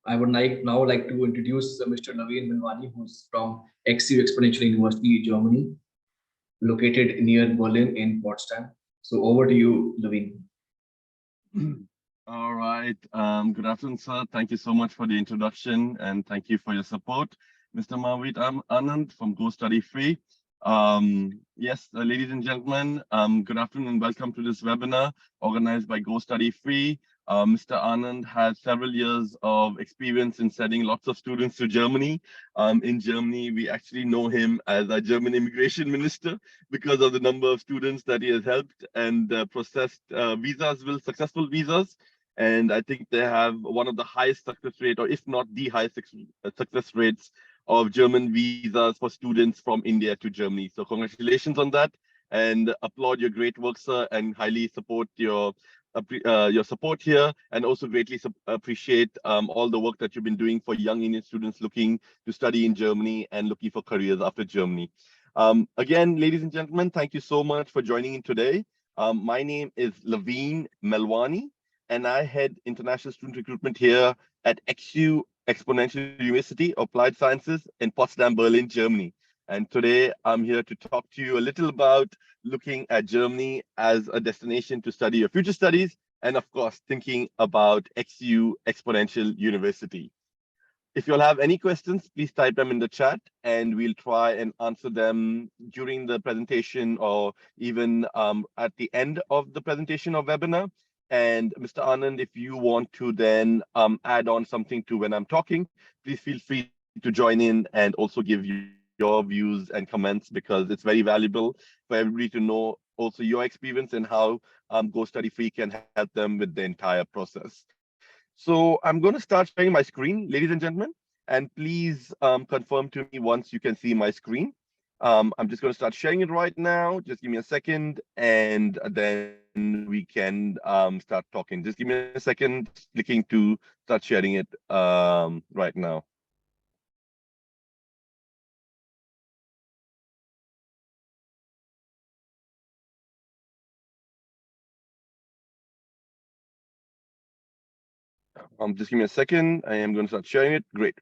I would like to introduce Mr. Naveen Milwani, who's from XU Exponential University, Germany, located near Berlin in Potsdam. So over to you, Naveen. All right. Good afternoon, sir. Thank you so much for the introduction and thank you for your support. Mr. Mahapavit Anand from Go Study Free. Yes, ladies and gentlemen, good afternoon and welcome to this webinar organized by Go Study Free. Mr. Anand has several years of experience in sending lots of students to Germany. In Germany, we actually know him as a German immigration minister because of the number of students that he has helped and processed successful visas. And I think they have one of the highest success rate, or if not the highest success rates of German visas for students from India to Germany. So congratulations on that, and applaud your great work, sir, and highly support your support here, and also greatly appreciate all the work that you've been doing for young Indian students looking to study in Germany and looking for careers after Germany. Again, ladies and gentlemen, thank you so much for joining in today. My name is Laveen Melwani, and I head international student recruitment here at XU Exponential University of Applied Sciences in Potsdam, Berlin, Germany. And today I'm here to talk to you a little about looking at Germany as a destination to study your future studies, and of course, thinking about XU Exponential University. If you'll have any questions, please type them in the chat and we'll try and answer them during the presentation or even at the end of the presentation or webinar. And Mr. Anand, if you want to then add on something to when I'm talking, please feel free to join in and also give your views and comments, because it's very valuable for everybody to know also your experience and how Go Study Free can help them with the entire process. So I'm going to start sharing my screen, ladies and gentlemen, and please confirm to me once you can see my screen. I'm just going to start sharing it right now. Just give me a second, and then we can start talking. Just give me a second, clicking to start sharing it right now. Just give me a second. I am going to start sharing it. Great.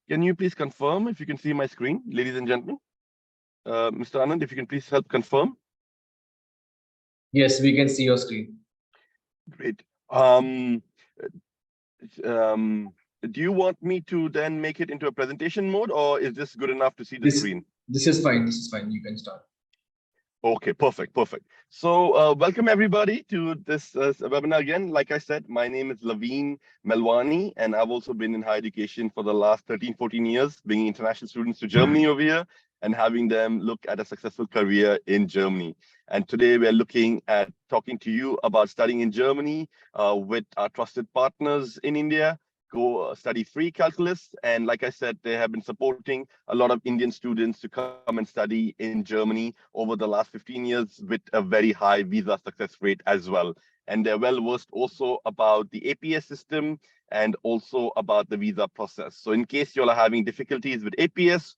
Can you please confirm if you can see my screen, ladies and gentlemen? Mr. Anand, if you can please help confirm. Yes, we can see your screen. Great. Um, um, do you want me to then make it into a presentation mode, or is this good enough to see the screen? This is fine. This is fine. You can start. Okay, perfect, perfect. So welcome everybody to this webinar again. Like I said, my name is Laveen Melwani, and I've also been in higher education for the last 13, 14 years, bringing international students to Germany over here and having them look at a successful career in Germany. And today we're looking at talking to you about studying in Germany with our trusted partners in India, Go Study Free Calculus. And like I said, they have been supporting a lot of Indian students to come and study in Germany over the last 15 years with a very high visa success rate as well. And they're well versed also about the APS system and also about the visa process. So in case you're having difficulties with APS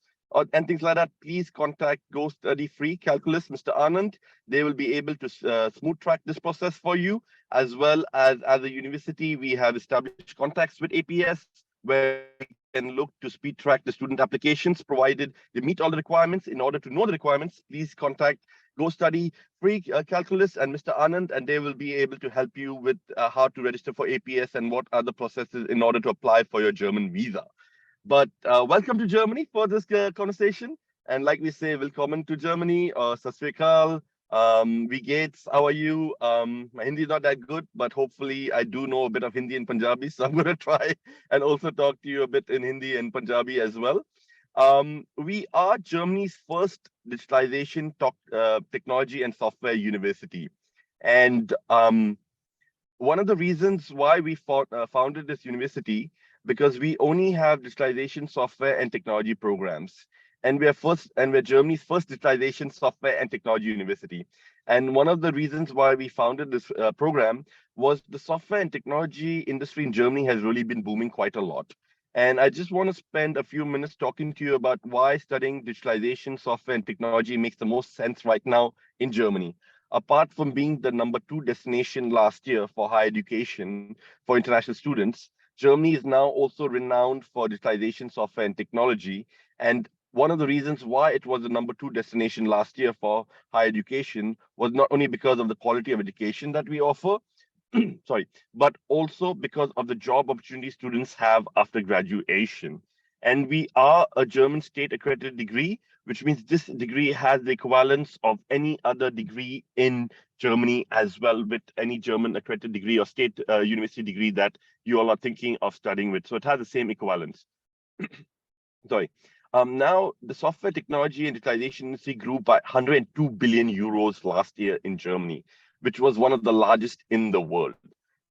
and things like that, please contact Go Study Free Calculus, Mr. Anand. They will be able to smooth track this process for you, as well as a university, we have established contacts with APS where we can look to speed track the student applications, provided they meet all the requirements. In order to know the requirements, please contact Go Study Free Calculus and Mr. Anand, and they will be able to help you with how to register for APS and what are the processes in order to apply for your German visa. But welcome to Germany for this conversation. And like we say, welcome to Germany, Sat Sri Akal, wie geht's? How are you? My Hindi is not that good, but hopefully I do know a bit of Hindi and Punjabi, so I'm going to try and also talk to you a bit in Hindi and Punjabi as well. We are Germany's first digitalization technology and software university. And one of the reasons why we founded this university, because we only have digitalization software and technology programs. And we're Germany's first digitalization software and technology university. And one of the reasons why we founded this program was the software and technology industry in Germany has really been booming quite a lot. And I just want to spend a few minutes talking to you about why studying digitalization, software, and technology makes the most sense right now in Germany. Apart from being the #2 destination last year for higher education for international students, Germany is now also renowned for digitalization, software, and technology. And one of the reasons why it was the number two destination last year for higher education was not only because of the quality of education that we offer, sorry, but also because of the job opportunities students have after graduation. And we are a German state accredited degree, which means this degree has the equivalence of any other degree in Germany as well, with any German accredited degree or state university degree that you all are thinking of studying with. So it has the same equivalence. Sorry. Now, the software technology and digitalization industry grew by 102 billion euros last year in Germany, which was one of the largest in the world.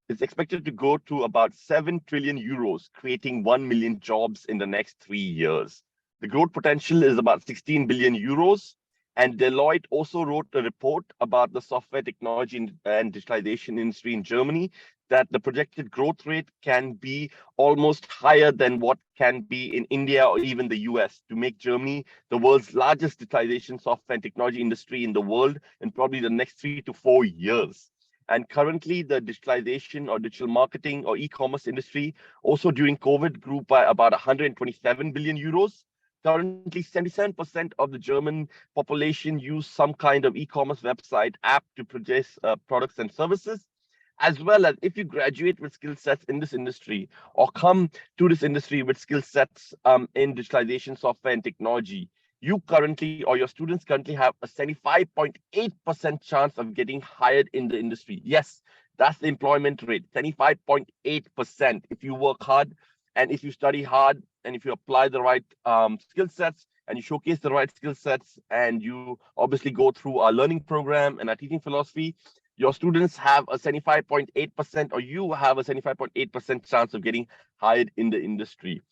It's expected to go to about 7 trillion euros, creating 1 million jobs in the next 3 years. The growth potential is about 16 billion euros. And Deloitte also wrote a report about the software technology and digitalization industry in Germany, that the projected growth rate can be almost higher than what can be in India or even the US, to make Germany the world's largest digitalization software and technology industry in the world in probably the next 3 to 4 years. And currently, the digitalization or digital marketing or e-commerce industry also during COVID grew by about 127 billion euros. Currently, 77% of the German population use some kind of e-commerce website app to purchase products and services, as well as if you graduate with skill sets in this industry or come to this industry with skill sets in digitalization, software, and technology, you currently or your students currently have a 75.8% chance of getting hired in the industry. Yes, that's the employment rate, 75.8%. If you work hard and if you study hard and if you apply the right skill sets and you showcase the right skill sets and you obviously go through our learning program and our teaching philosophy, your students have a 75.8% or you have a 75.8% chance of getting hired in the industry.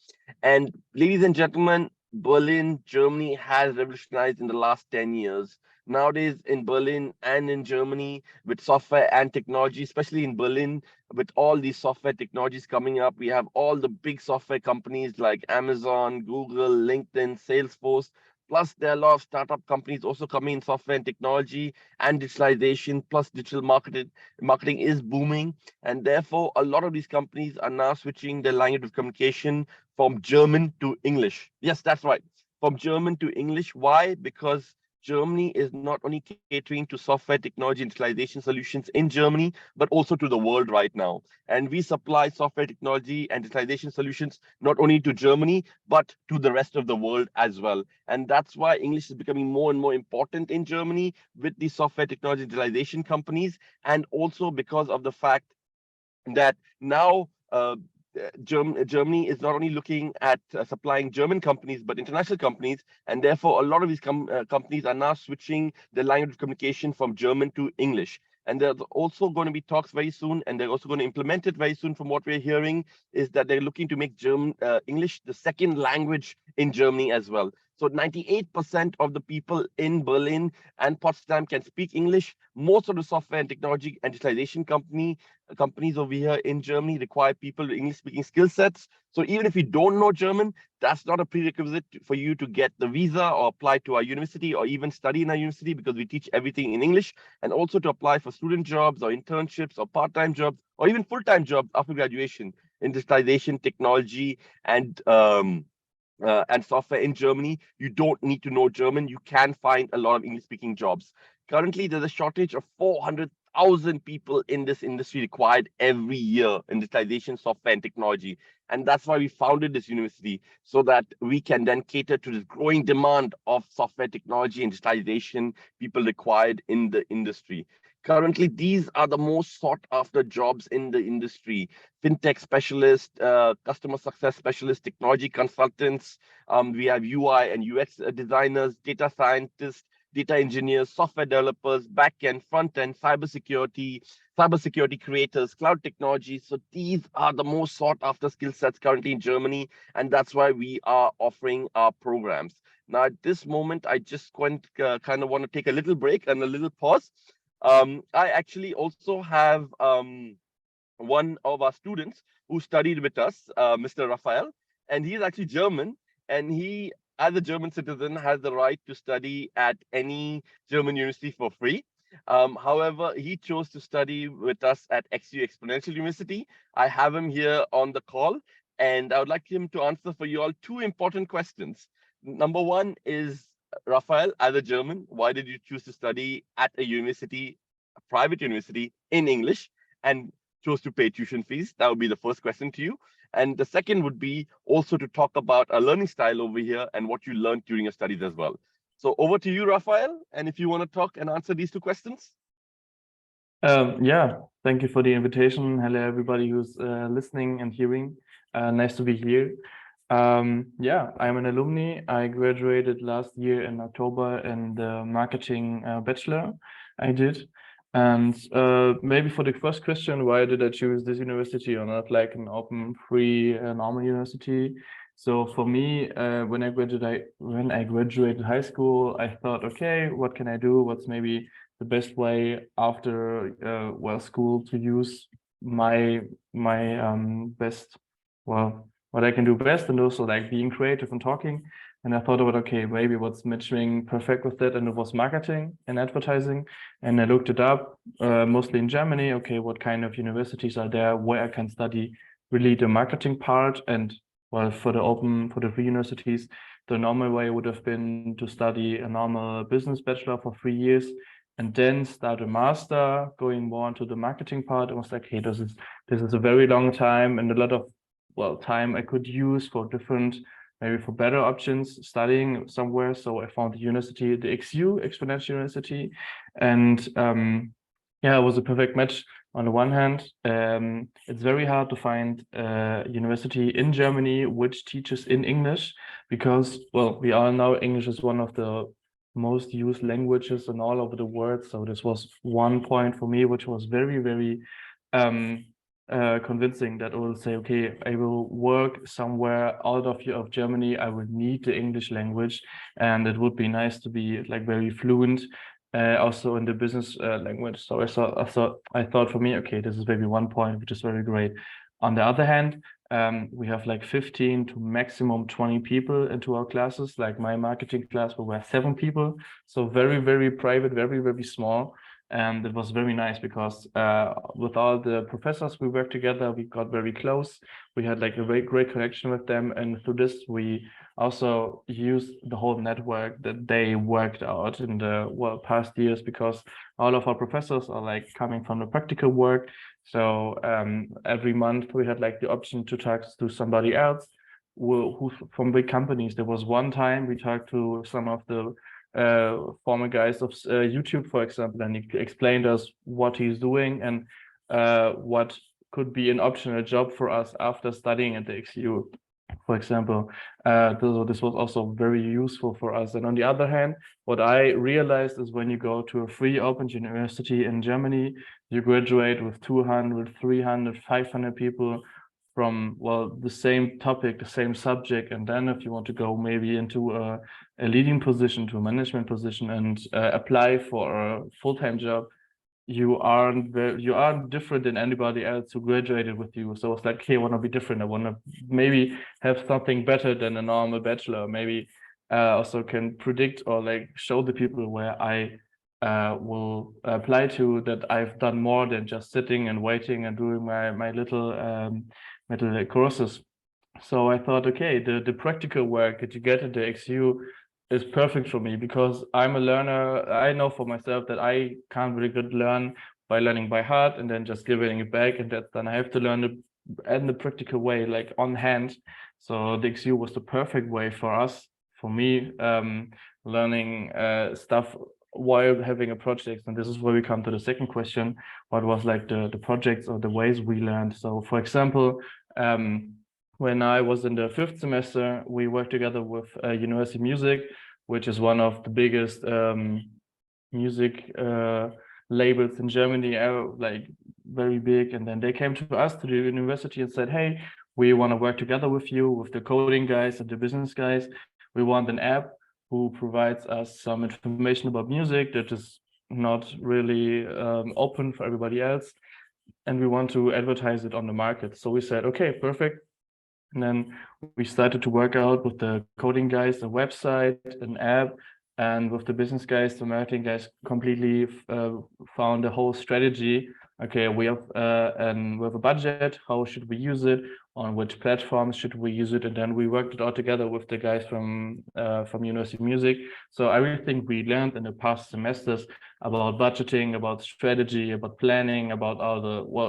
And ladies and gentlemen, Berlin, Germany has revolutionized in the last 10 years. Nowadays, in Berlin and in Germany, with software and technology, especially in Berlin, with all these software technologies coming up, we have all the big software companies like Amazon, Google, LinkedIn, Salesforce. Plus, there are a lot of startup companies also coming in software and technology and digitalization. Plus, digital marketing is booming, and therefore, a lot of these companies are now switching their language of communication from German to English. Yes, that's right. From German to English. Why? Because Germany is not only catering to software technology and digitalization solutions in Germany, but also to the world right now. And we supply software technology and digitalization solutions not only to Germany, but to the rest of the world as well. And that's why English is becoming more and more important in Germany with the software technology and digitalization companies. And also because of the fact that now Germany is not only looking at supplying German companies, but international companies. And therefore, a lot of these companies are now switching their language of communication from German to English. And there's also going to be talks very soon, and they're also going to implement it very soon. From what we're hearing, is that they're looking to make English the second language in Germany as well. So 98% of the people in Berlin and Potsdam can speak English. Most of the software and technology and digitalization companies over here in Germany require people with English-speaking skill sets. So even if you don't know German, that's not a prerequisite for you to get the visa or apply to our university or even study in our university, because we teach everything in English, and also to apply for student jobs or internships or part-time jobs or even full-time jobs after graduation in digitalization, technology, and software in Germany. You don't need to know German. You can find a lot of English-speaking jobs. Currently, there's a shortage of 400,000 people in this industry required every year in digitalization, software, and technology. And that's why we founded this university, so that we can then cater to this growing demand of software technology and digitalization people required in the industry. Currently, these are the most sought after jobs in the industry: fintech specialist, customer success specialist, technology consultants. We have UI and UX designers, data scientists, data engineers, software developers, backend, front end, cybersecurity creators, cloud technology. So these are the most sought after skill sets currently in Germany, and that's why we are offering our programs. Now, at this moment, I just kind of want to take a little break and a little pause. I actually also have one of our students who studied with us, Mr. Raphael, and he's actually German, and he, as a German citizen, has the right to study at any German university for free. However, he chose to study with us at XU Exponential University. I have him here on the call, and I would like him to answer for you all two important questions. Number one is, Raphael, as a German, why did you choose to study at a university, a private university in English, and chose to pay tuition fees? That would be the first question to you. And the second would be also to talk about a learning style over here and what you learned during your studies as well. So over to you, Raphael. And if you want to talk and answer these two questions. Yeah, thank you for the invitation. Hello, everybody who's listening and hearing. Nice to be here. Yeah, I'm an alumni. I graduated last year in October in the marketing bachelor I did. And maybe for the first question, why did I choose this university or not like an open, free, normal university? So for me, when I graduated high school, I thought, okay, what can I do? What's maybe the best way after school to use my best, well, what I can do best, and also like being creative and talking. And I thought about, okay, maybe what's matching perfect with that, and it was marketing and advertising. And I looked it up, mostly in Germany. Okay, what kind of universities are there where I can study really the marketing part? And well, for the free universities, the normal way would have been to study a normal business bachelor for 3 years and then start a master, going more into the marketing part. It was like, hey, this is a very long time and a lot of time I could use for different, maybe for better options studying somewhere. So I found the university, the XU Exponential University, and yeah, it was a perfect match. On the one hand, it's very hard to find a university in Germany which teaches in English because, well, we all know English is one of the most used languages in all over the world. So this was one point for me, which was very, very convincing, that I will say, okay, I will work somewhere out of Germany. I will need the English language, and it would be nice to be like very fluent also in the business language. So I thought for me, okay, this is maybe one point, which is very great. On the other hand, we have like 15 to maximum 20 people into our classes. Like my marketing class, we were 7 people. So very, very private, very, very small. And it was very nice because with all the professors we worked together, we got very close. We had like a very great connection with them. And through this, we also used the whole network that they worked out in the past years, because all of our professors are like coming from the practical work. So every month we had like the option to talk to somebody else who from big companies. There was one time we talked to some of the former guys of YouTube, for example, and he explained us what he's doing and what could be an optional job for us after studying at the XU, for example. This was also very useful for us. And on the other hand, what I realized is when you go to a free open university in Germany, you graduate with 200, 300, 500 people from, well, the same topic, the same subject. And then if you want to go maybe into a leading position, to a management position, and apply for a full-time job, you aren't different than anybody else who graduated with you. So it's like, okay, I want to be different. I want to maybe have something better than a normal bachelor. Maybe also can predict or like show the people where I will apply to, that I've done more than just sitting and waiting and doing my little courses. So I thought, okay, the practical work that you get at the XU is perfect for me, because I'm a learner. I know for myself that I can't really good learn by learning by heart and then just giving it back, and that's done. I have to learn it in the practical way, like on hand. So the XU was the perfect way for us, for me, learning stuff while having a project. And this is where we come to the second question: what was like the projects or the ways we learned? So for example, when I was in the 5th semester, we worked together with University Music, which is one of the biggest music labels in Germany, like very big. And then they came to us, to the university, and said, hey, we want to work together with you, with the coding guys and the business guys. We want an app who provides us some information about music that is not really open for everybody else. And we want to advertise it on the market. So we said, okay, perfect. And then we started to work out with the coding guys a website, an app, And with the business guys, the marketing guys completely found a whole strategy. Okay, we have a budget. How should we use it? On which platforms should we use it? And then we worked it all together with the guys from University of Music. So everything we learned in the past semesters about budgeting, about strategy, about planning, about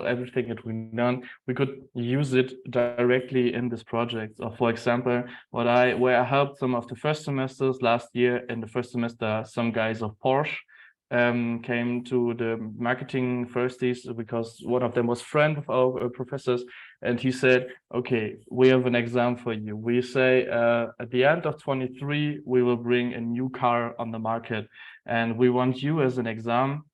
everything that we learned, we could use it directly in this project. So for example, where I helped some of the first semesters last year. In the first semester, some guys of Porsche came to the marketing firsties because one of them was friend of our professors, and he said, okay, we have an exam for you. We say at the end of 23 we will bring a new car on the market, and we want you as an exam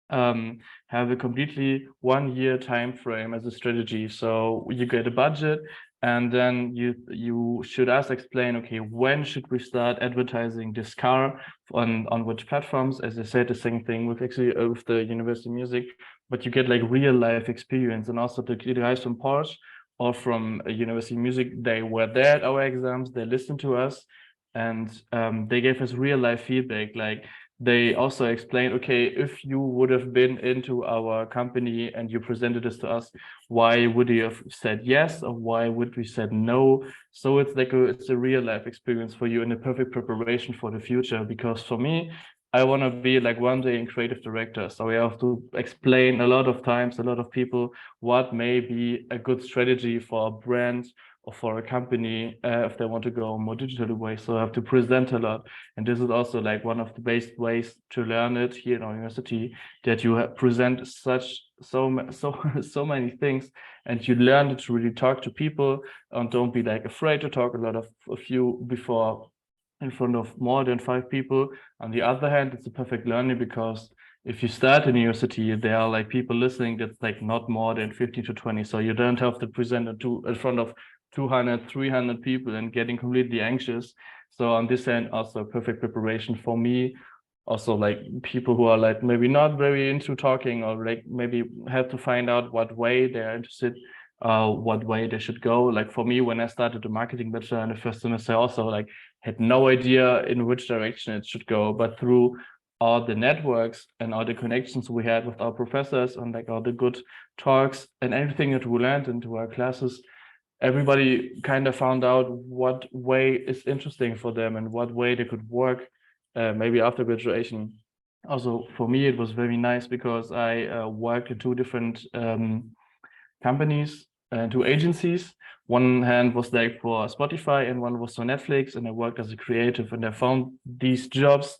have a completely 1 year time frame as a strategy. So you get a budget, and then you should us explain, okay, when should we start advertising this car on which platforms? As I said, the same thing with actually with the University of Music, but you get like real life experience. And also the guys from Porsche or from University of Music, they were there at our exams, they listened to us, and they gave us real life feedback. Like, they also explained, okay, if you would have been into our company and you presented this to us, why would you have said yes, or why would we said no? So it's like it's a real life experience for you and a perfect preparation for the future. Because for me, I want to be like one day in creative director. So we have to explain a lot of times, a lot of people, what may be a good strategy for a brand or for a company if they want to go more digital way. So I have to present a lot. And this is also like one of the best ways to learn it here in our university, that you present so many things, and you learn to really talk to people, and don't be like afraid to talk a few before in front of more than 5 people. On the other hand, it's a perfect learning, because if you start in university, there are like people listening that's like not more than 15 to 20. So you don't have to present in front of 200, 300 people and getting completely anxious. So on this end, also perfect preparation for me. Also, like people who are like maybe not very into talking, or like maybe have to find out what way they're interested, what way they should go. Like for me, when I started the marketing bachelor in the first semester, I also like had no idea in which direction it should go. But through all the networks and all the connections we had with our professors, and like all the good talks and everything that we learned into our classes, everybody kind of found out what way is interesting for them and what way they could work maybe after graduation. Also, for me, it was very nice because I worked in 2 different companies, 2 agencies. One hand was like for Spotify and one was for Netflix, and I worked as a creative, and I found these jobs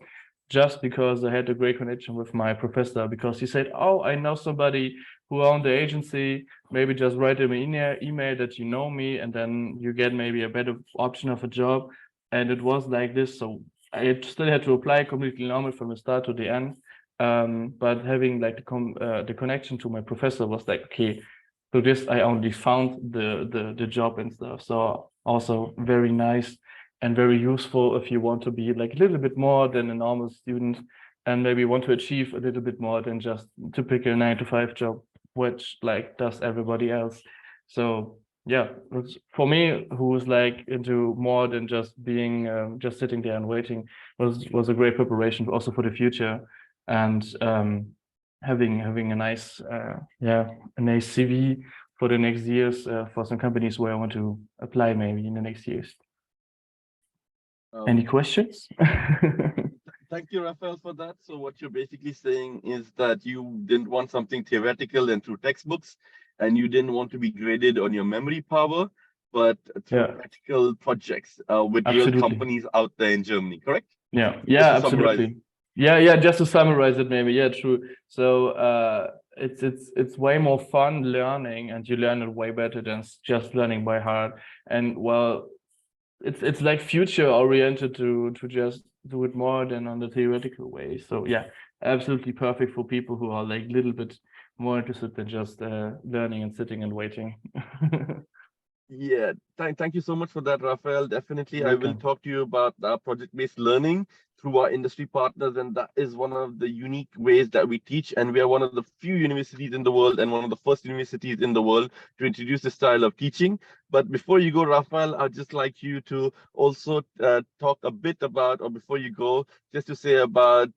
just because I had a great connection with my professor, because he said, oh, I know somebody who owned the agency, maybe just write him an email that you know me, and then you get maybe a better option of a job. And it was like this. So I still had to apply completely normal from the start to the end. But having like the connection to my professor was like, okay, so this I only found the job and stuff. So also very nice and very useful if you want to be like a little bit more than a normal student, and maybe want to achieve a little bit more than just typical 9-to-5 job, which like does everybody else. So yeah, for me, who was like into more than just being just sitting there and waiting, was a great preparation also for the future. And having a nice a nice CV for the next years for some companies where I want to apply maybe in the next years. Any questions? Thank you, Raphael, for that. So what you're basically saying is that you didn't want something theoretical and through textbooks, and you didn't want to be graded on your memory power, but through practical projects with real companies out there in Germany, correct? Yeah, Absolutely. Yeah, just to summarize it, maybe. Yeah, true. So it's way more fun learning, and you learn it way better than just learning by heart. And well, it's like future oriented to just do it more than on the theoretical way. So yeah, absolutely perfect for people who are like a little bit more interested than just learning and sitting and waiting. Yeah, thank you so much for that, Raphael. Definitely, I will talk to you about project-based learning through our industry partners, and that is one of the unique ways that we teach. And we are one of the few universities in the world and one of the first universities in the world to introduce this style of teaching. But before you go, Rafael, I'd just like you to also talk a bit about, or before you go, just to say about,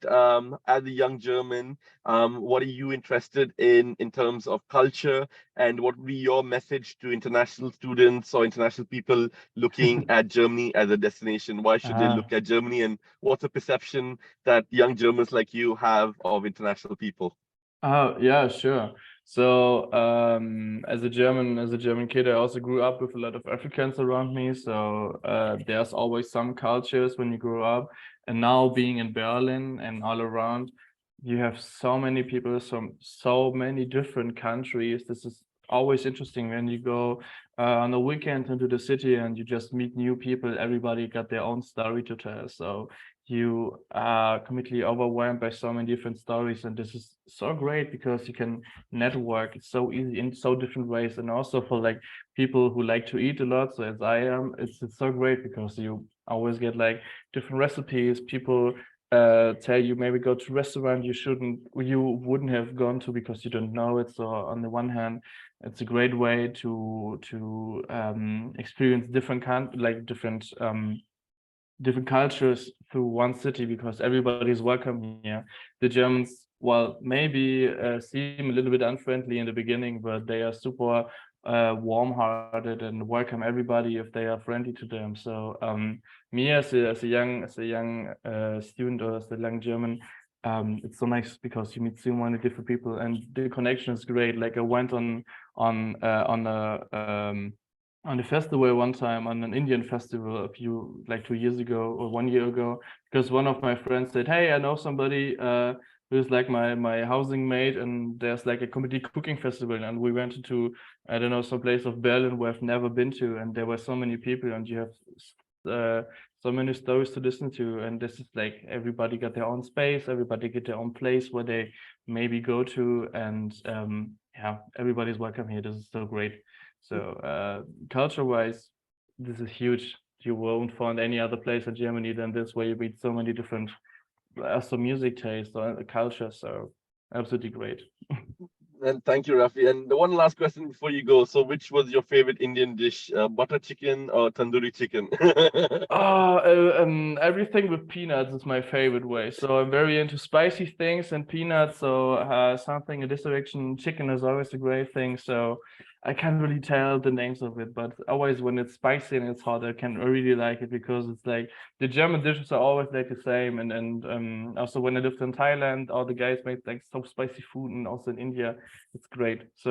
as a young German, what are you interested in terms of culture, and what would be your message to international students or international people looking at Germany as a destination? Why should they look at Germany, and what's the perception that young Germans like you have of international people? Oh, yeah, sure. So, as a German kid, I also grew up with a lot of Africans around me. So, there's always some cultures when you grow up. And now being in Berlin and all around, you have so many people from so many different countries. This is always interesting when you go on a weekend into the city and you just meet new people. Everybody got their own story to tell. So you are completely overwhelmed by so many different stories, and this is so great because you can network. It's so easy in so different ways, and also for like people who like to eat a lot, so as I am, it's so great because you always get like different recipes. People tell you maybe go to restaurant you wouldn't have gone to because you don't know it. So on the one hand, it's a great way to experience different cultures through one city because everybody's welcome here. The Germans, well, maybe seem a little bit unfriendly in the beginning, but they are super warm-hearted and welcome everybody if they are friendly to them. So me as a young student or as a young German, it's so nice because you meet so many different people and the connection is great. Like I went on a festival one time, on an Indian festival a few like 2 years ago or 1 year ago, because one of my friends said, "Hey, I know somebody who's like my housing mate, and there's like a community cooking festival." And we went to, I don't know, some place of Berlin where I've never been to, and there were so many people, and you have so many stories to listen to. And this is like everybody got their own space, everybody get their own place where they maybe go to, and yeah, everybody's welcome here. This is so great. So culture-wise, this is huge. You won't find any other place in Germany than this, where you meet so many different also music tastes or culture. So absolutely great. And thank you, Rafi. And the one last question before you go. So, which was your favorite Indian dish? Butter chicken or tandoori chicken? Everything with peanuts is my favorite way. So I'm very into spicy things and peanuts. So something in this direction. Chicken is always a great thing. So I can't really tell the names of it, but always when it's spicy and it's hot, I can really like it because it's like the German dishes are always like the same. And also when I lived in Thailand, all the guys made like so spicy food, and also in India, it's great. So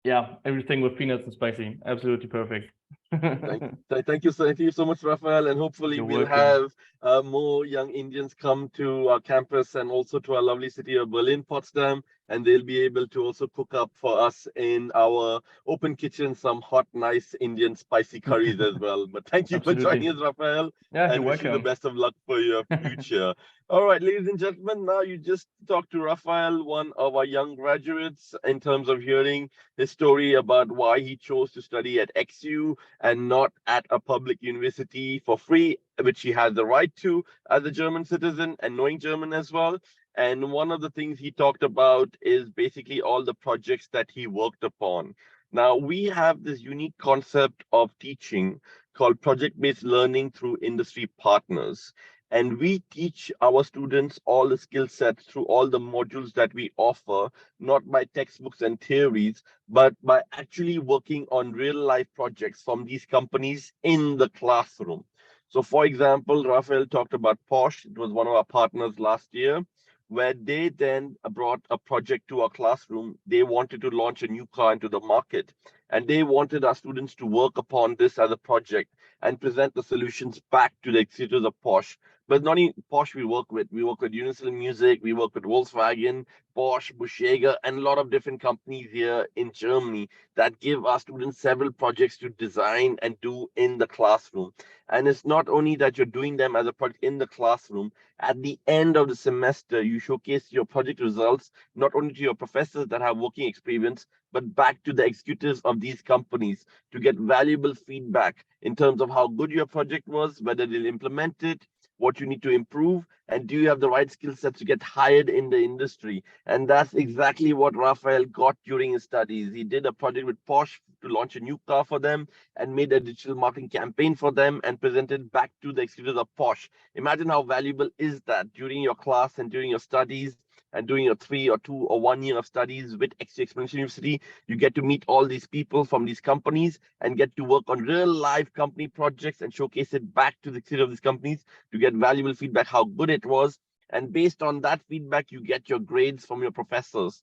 yeah, everything with peanuts and spicy, absolutely perfect. Thank you so much, Rafael. And hopefully You're we'll welcome. have more young Indians come to our campus and also to our lovely city of Berlin, Potsdam, and they'll be able to also cook up for us in our open kitchen some hot, nice Indian spicy curries as well. But thank you for joining Absolutely. us, Rafael, Yeah, you're and wish you the welcome. best of luck for your future. All right, ladies and gentlemen, now you just talked to Rafael, one of our young graduates, in terms of hearing his story about why he chose to study at XU and not at a public university for free, which he has the right to as a German citizen and knowing German as well. And one of the things he talked about is basically all the projects that he worked upon. Now, we have this unique concept of teaching called project-based learning through industry partners. And we teach our students all the skill sets through all the modules that we offer, not by textbooks and theories, but by actually working on real life projects from these companies in the classroom. So, for example, Rafael talked about Porsche. It was one of our partners last year, where they then brought a project to our classroom. They wanted to launch a new car into the market, and they wanted our students to work upon this as a project and present the solutions back to the executives of Porsche. But not only Porsche we work with Universal Music, we work with Volkswagen, Bosch, Buschega, and a lot of different companies here in Germany that give our students several projects to design and do in the classroom. And it's not only that you're doing them as a project in the classroom, at the end of the semester, you showcase your project results, not only to your professors that have working experience, but back to the executives of these companies to get valuable feedback in terms of how good your project was, whether they'll implement it, what you need to improve, and do you have the right skill sets to get hired in the industry? And that's exactly what Raphael got during his studies. He did a project with Porsche to launch a new car for them and made a digital marketing campaign for them and presented back to the executives of Porsche. Imagine how valuable is that during your class and during your studies and during your 3 or 2 or 1 year of studies with XU Exponential University. You get to meet all these people from these companies and get to work on real live company projects and showcase it back to the executive of these companies to get valuable feedback how good it was. And based on that feedback, you get your grades from your professors.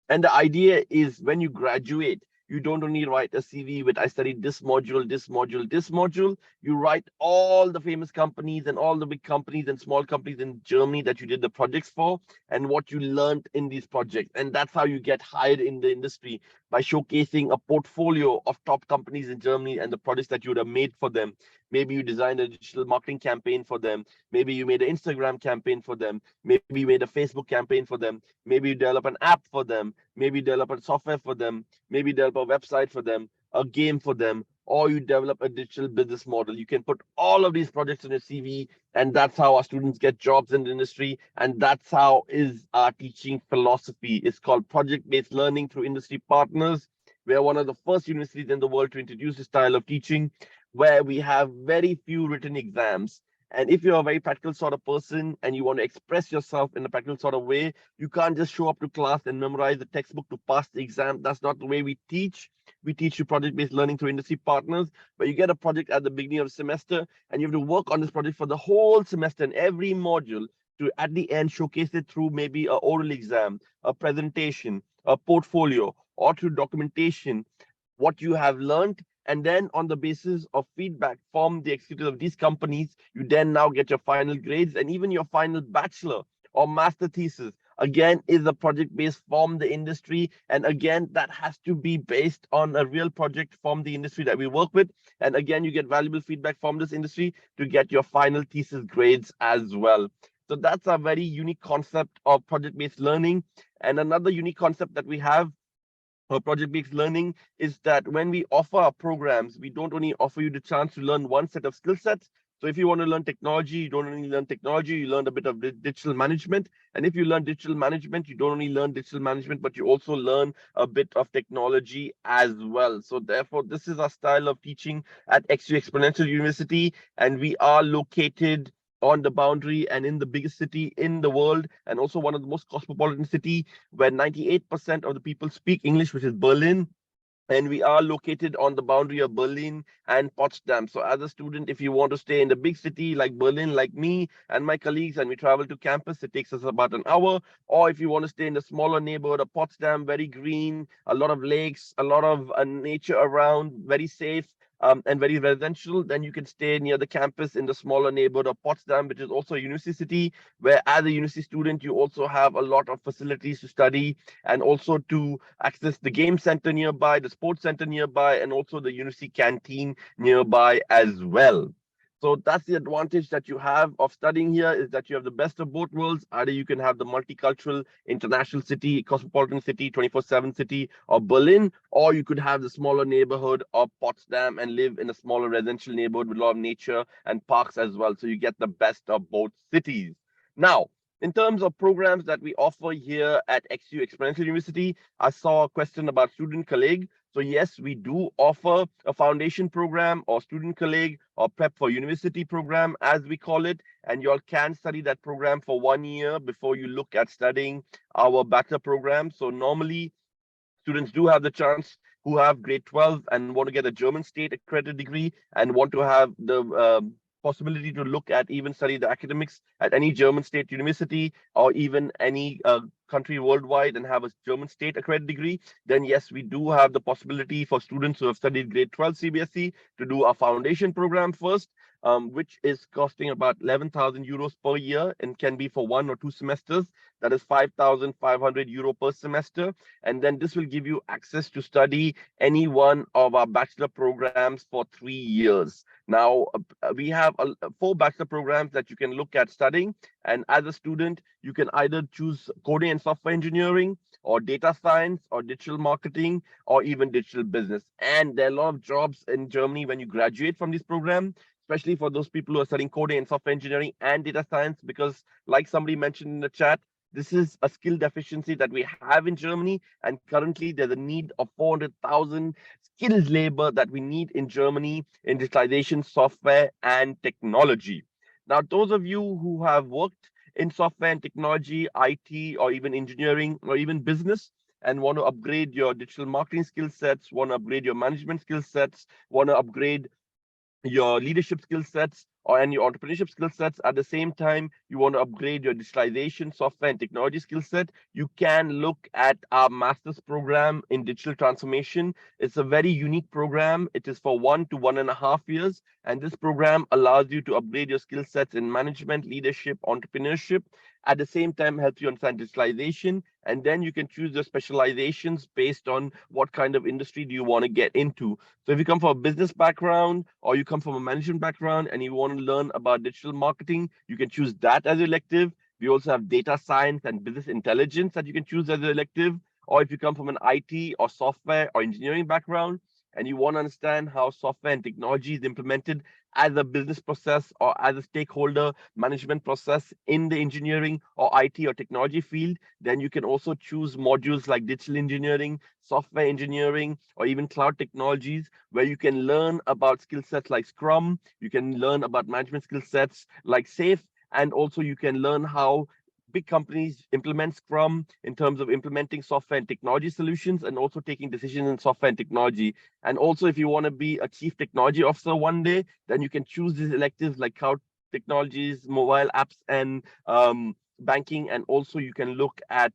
And the idea is when you graduate, you don't only write a CV with I studied this module, this module, this module. You write all the famous companies and all the big companies and small companies in Germany that you did the projects for and what you learned in these projects. And that's how you get hired in the industry, by showcasing a portfolio of top companies in Germany and the projects that you would have made for them. Maybe you designed a digital marketing campaign for them. Maybe you made an Instagram campaign for them. Maybe you made a Facebook campaign for them. Maybe you develop an app for them. Maybe you develop a software for them. Maybe you develop a website for them, a game for them, or you develop a digital business model. You can put all of these projects in your CV, and that's how our students get jobs in the industry. And that's how is our teaching philosophy. It's called project-based learning through industry partners. We are one of the first universities in the world to introduce this style of teaching, where we have very few written exams. And if you're a very practical sort of person and you want to express yourself in a practical sort of way, you can't just show up to class and memorize the textbook to pass the exam. That's not the way we teach. We teach you project-based learning through industry partners, where you get a project at the beginning of the semester and you have to work on this project for the whole semester and every module to at the end showcase it through maybe an oral exam, a presentation, a portfolio, or through documentation, what you have learned. And then on the basis of feedback from the executives of these companies, you then now get your final grades, and even your final bachelor or master thesis again is a project based from the industry. And again, that has to be based on a real project from the industry that we work with. And again, you get valuable feedback from this industry to get your final thesis grades as well. So that's a very unique concept of project based learning. And another unique concept that we have project-based learning is that when we offer our programs, we don't only offer you the chance to learn one set of skill sets. So if you want to learn technology, you don't only learn technology, you learn a bit of digital management. And if you learn digital management, you don't only learn digital management, but you also learn a bit of technology as well. So therefore, this is our style of teaching at XU Exponential University, and we are located on the boundary and in the biggest city in the world, and also one of the most cosmopolitan city where 98% of the people speak English, which is Berlin. And we are located on the boundary of Berlin and Potsdam. So as a student, if you want to stay in the big city like Berlin, like me and my colleagues, and we travel to campus, it takes us about an hour. Or if you want to stay in the smaller neighborhood of Potsdam, very green, a lot of lakes, a lot of nature around, very safe, and very residential, then you can stay near the campus in the smaller neighborhood of Potsdam, which is also a university city, where as a university student, you also have a lot of facilities to study and also to access the game center nearby, the sports center nearby, and also the university canteen nearby as well. So that's the advantage that you have of studying here, is that you have the best of both worlds. Either you can have the multicultural, international city, cosmopolitan city, 24/7 city of Berlin, or you could have the smaller neighborhood of Potsdam and live in a smaller residential neighborhood with a lot of nature and parks as well. So you get the best of both cities. Now, in terms of programs that we offer here at XU Exponential University, I saw a question about student colleague. So yes, we do offer a foundation program or student colleague or prep for university program, as we call it. And you all can study that program for 1 year before you look at studying our bachelor program. So normally, students do have the chance who have grade 12 and want to get a German state accredited degree and want to have the possibility to look at even study the academics at any German state university or even any country worldwide and have a German state accredited degree, then yes, we do have the possibility for students who have studied grade 12 CBSE to do a foundation program first, which is costing about 11,000 euros per year and can be for 1 or 2 semesters. That is 5,500 euro per semester. And then this will give you access to study any one of our bachelor programs for 3 years. Now, we have 4 bachelor programs that you can look at studying. And as a student, you can either choose coding and software engineering, or data science, or digital marketing, or even digital business. And there are a lot of jobs in Germany when you graduate from this program. especially for those people who are studying coding and software engineering and data science, because like somebody mentioned in the chat, this is a skill deficiency that we have in Germany, and currently there's a need of 400,000 skilled labor that we need in Germany in digitalization, software, and technology. Now, those of you who have worked in software and technology, IT, or even engineering, or even business, and want to upgrade your digital marketing skill sets, want to upgrade your management skill sets, want to upgrade your leadership skill sets and your entrepreneurship skill sets. At the same time, you want to upgrade your digitalization, software, and technology skill set, you can look at our master's program in digital transformation. It's a very unique program. It is for 1 to 1.5 years. And this program allows you to upgrade your skill sets in management, leadership, entrepreneurship. At the same time, helps you understand digitalization. And then you can choose your specializations based on what kind of industry do you want to get into. So if you come from a business background or you come from a management background and you want to learn about digital marketing, you can choose that as elective. We also have data science and business intelligence that you can choose as an elective. Or if you come from an IT or software or engineering background and you want to understand how software and technology is implemented as a business process or as a stakeholder management process in the engineering or IT or technology field, then you can also choose modules like digital engineering, software engineering, or even cloud technologies, where you can learn about skill sets like Scrum, you can learn about management skill sets like SAFe, and also you can learn how big companies implement Scrum in terms of implementing software and technology solutions and also taking decisions in software and technology. And also, if you want to be a chief technology officer one day, then you can choose these electives like cloud technologies, mobile apps, and banking. And also, you can look at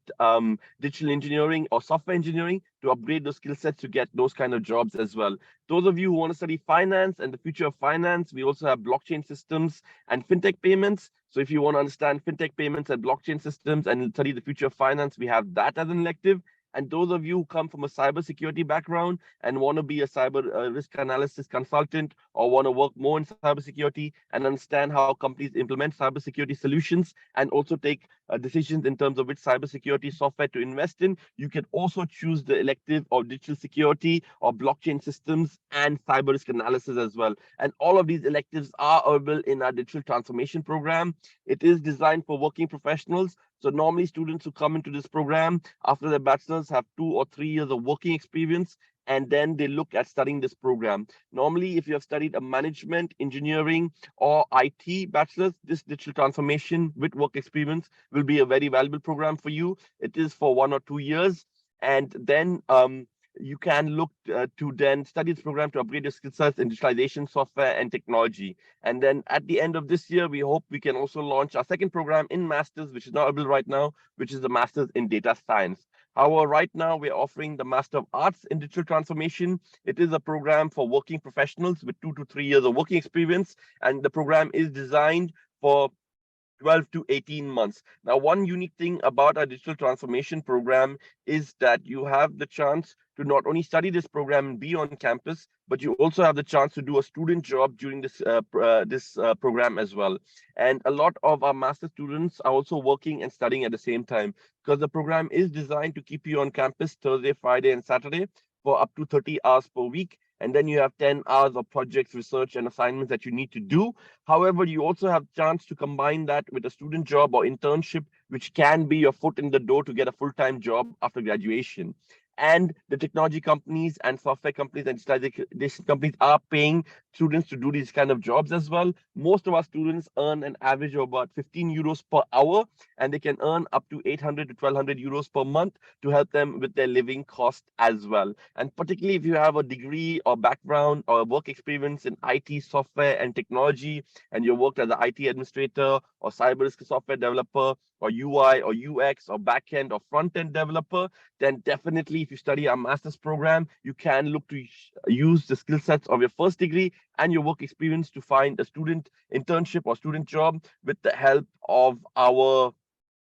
digital engineering or software engineering to upgrade those skill sets to get those kind of jobs as well. Those of you who want to study finance and the future of finance, we also have blockchain systems and fintech payments. So if you want to understand fintech payments and blockchain systems and study the future of finance, we have that as an elective. And those of you who come from a cybersecurity background and want to be a cyber risk analysis consultant or want to work more in cybersecurity and understand how companies implement cybersecurity solutions and also take decisions in terms of which cybersecurity software to invest in, you can also choose the elective of digital security or blockchain systems and cyber risk analysis as well. And all of these electives are available in our digital transformation program. It is designed for working professionals. So normally students who come into this program after their bachelor's have 2 or 3 years of working experience, and then they look at studying this program. Normally, if you have studied a management, engineering, or IT bachelor's, this digital transformation with work experience will be a very valuable program for you. It is for 1 or 2 years, and then you can look to then study this program to upgrade your skill sets in digitalization, software, and technology. And then at the end of this year, we hope we can also launch our second program in Masters, which is not available right now, which is the Masters in Data Science. However, right now we're offering the Master of Arts in Digital Transformation. It is a program for working professionals with 2 to 3 years of working experience, and the program is designed for 12 to 18 months. Now, one unique thing about our digital transformation program is that you have the chance to not only study this program and be on campus, but you also have the chance to do a student job during this program as well. And a lot of our master students are also working and studying at the same time, because the program is designed to keep you on campus Thursday, Friday, and Saturday for up to 30 hours per week. And then you have 10 hours of projects, research, and assignments that you need to do. However, you also have chance to combine that with a student job or internship, which can be your foot in the door to get a full-time job after graduation. And the technology companies and software companies and digitalization companies are paying students to do these kind of jobs as well. Most of our students earn an average of about 15 euros per hour, and they can earn up to 800 to 1200 euros per month to help them with their living cost as well. And particularly if you have a degree or background or work experience in IT, software, and technology, and you worked as an IT administrator or cyber risk software developer or UI or UX or backend or front-end developer, then definitely if you study our master's program, you can look to use the skill sets of your first degree and your work experience to find a student internship or student job with the help of our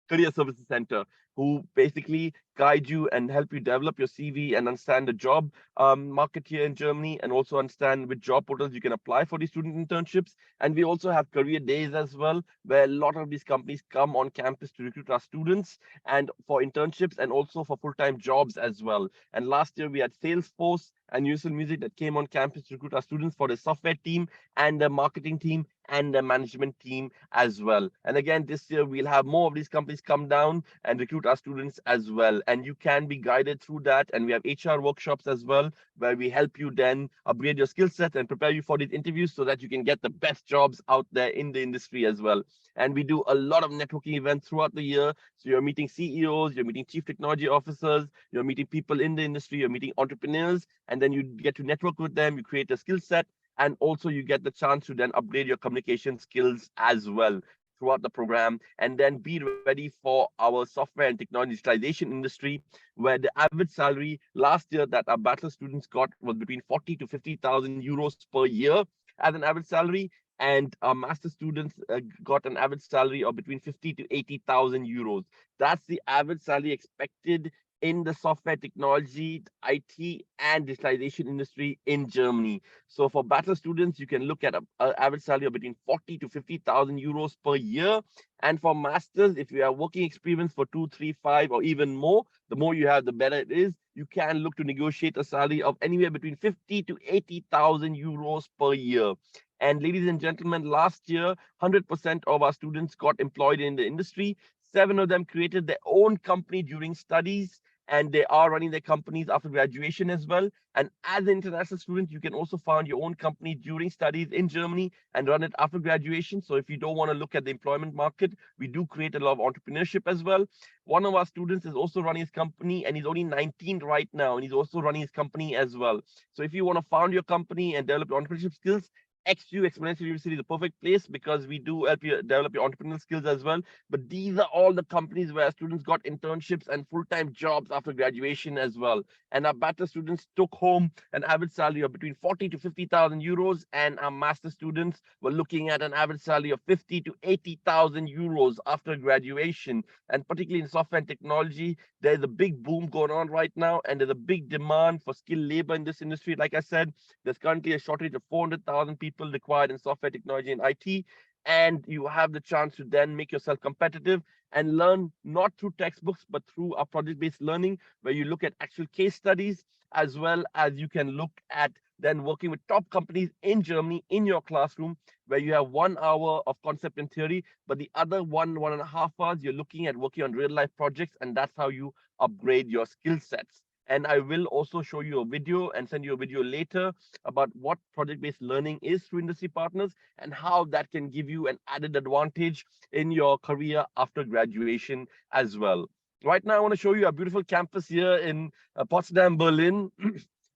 Career Services Center, who basically guide you and help you develop your CV and understand the job market here in Germany, and also understand which job portals you can apply for these student internships. And we also have career days as well, where a lot of these companies come on campus to recruit our students and for internships and also for full-time jobs as well. And last year we had Salesforce and Universal Music that came on campus to recruit our students for the software team and the marketing team and the management team as well. And again, this year we'll have more of these companies come down and recruit our students as well. And you can be guided through that. And we have HR workshops as well, where we help you then upgrade your skill set and prepare you for these interviews so that you can get the best jobs out there in the industry as well. And we do a lot of networking events throughout the year. So you're meeting CEOs, you're meeting chief technology officers, you're meeting people in the industry, you're meeting entrepreneurs, and then you get to network with them, you create a skill set, and also you get the chance to then upgrade your communication skills as well throughout the program, and then be ready for our software and technology digitalization industry, where the average salary last year that our bachelor students got was between 40 to 50,000 euros per year as an average salary, and our master students got an average salary of between 50 to 80,000 euros. That's the average salary expected in the software technology, IT, and digitalization industry in Germany. So for bachelor students, you can look at an average salary of between 40 to 50,000 euros per year. And for masters, if you have working experience for 2, 3, 5, or even more, the more you have, the better it is. You can look to negotiate a salary of anywhere between 50 to 80,000 euros per year. And ladies and gentlemen, last year, 100% of our students got employed in the industry. 7 of them created their own company during studies, and they are running their companies after graduation as well. And as an international student, you can also found your own company during studies in Germany and run it after graduation. So if you don't want to look at the employment market, we do create a lot of entrepreneurship as well. One of our students is also running his company, and he's only 19 right now, and he's also running his company as well. So if you want to found your company and develop your entrepreneurship skills, XU Exponential University is the perfect place, because we do help you develop your entrepreneurial skills as well. But these are all the companies where students got internships and full-time jobs after graduation as well. And our bachelor students took home an average salary of between 40 to 50,000 euros, and our master students were looking at an average salary of 50 to 80,000 euros after graduation. And particularly in software and technology, there's a big boom going on right now, and there's a big demand for skilled labor in this industry. Like I said, there's currently a shortage of 400,000 people required in software technology and IT. And you have the chance to then make yourself competitive and learn not through textbooks, but through a project-based learning, where you look at actual case studies, as well as you can look at then working with top companies in Germany in your classroom, where you have 1 hour of concept and theory, but the other 1.5 hours, you're looking at working on real life projects, and that's how you upgrade your skill sets. And I will also show you a video and send you a video later about what project-based learning is through industry partners and how that can give you an added advantage in your career after graduation as well. Right now, I want to show you a beautiful campus here in Potsdam, Berlin.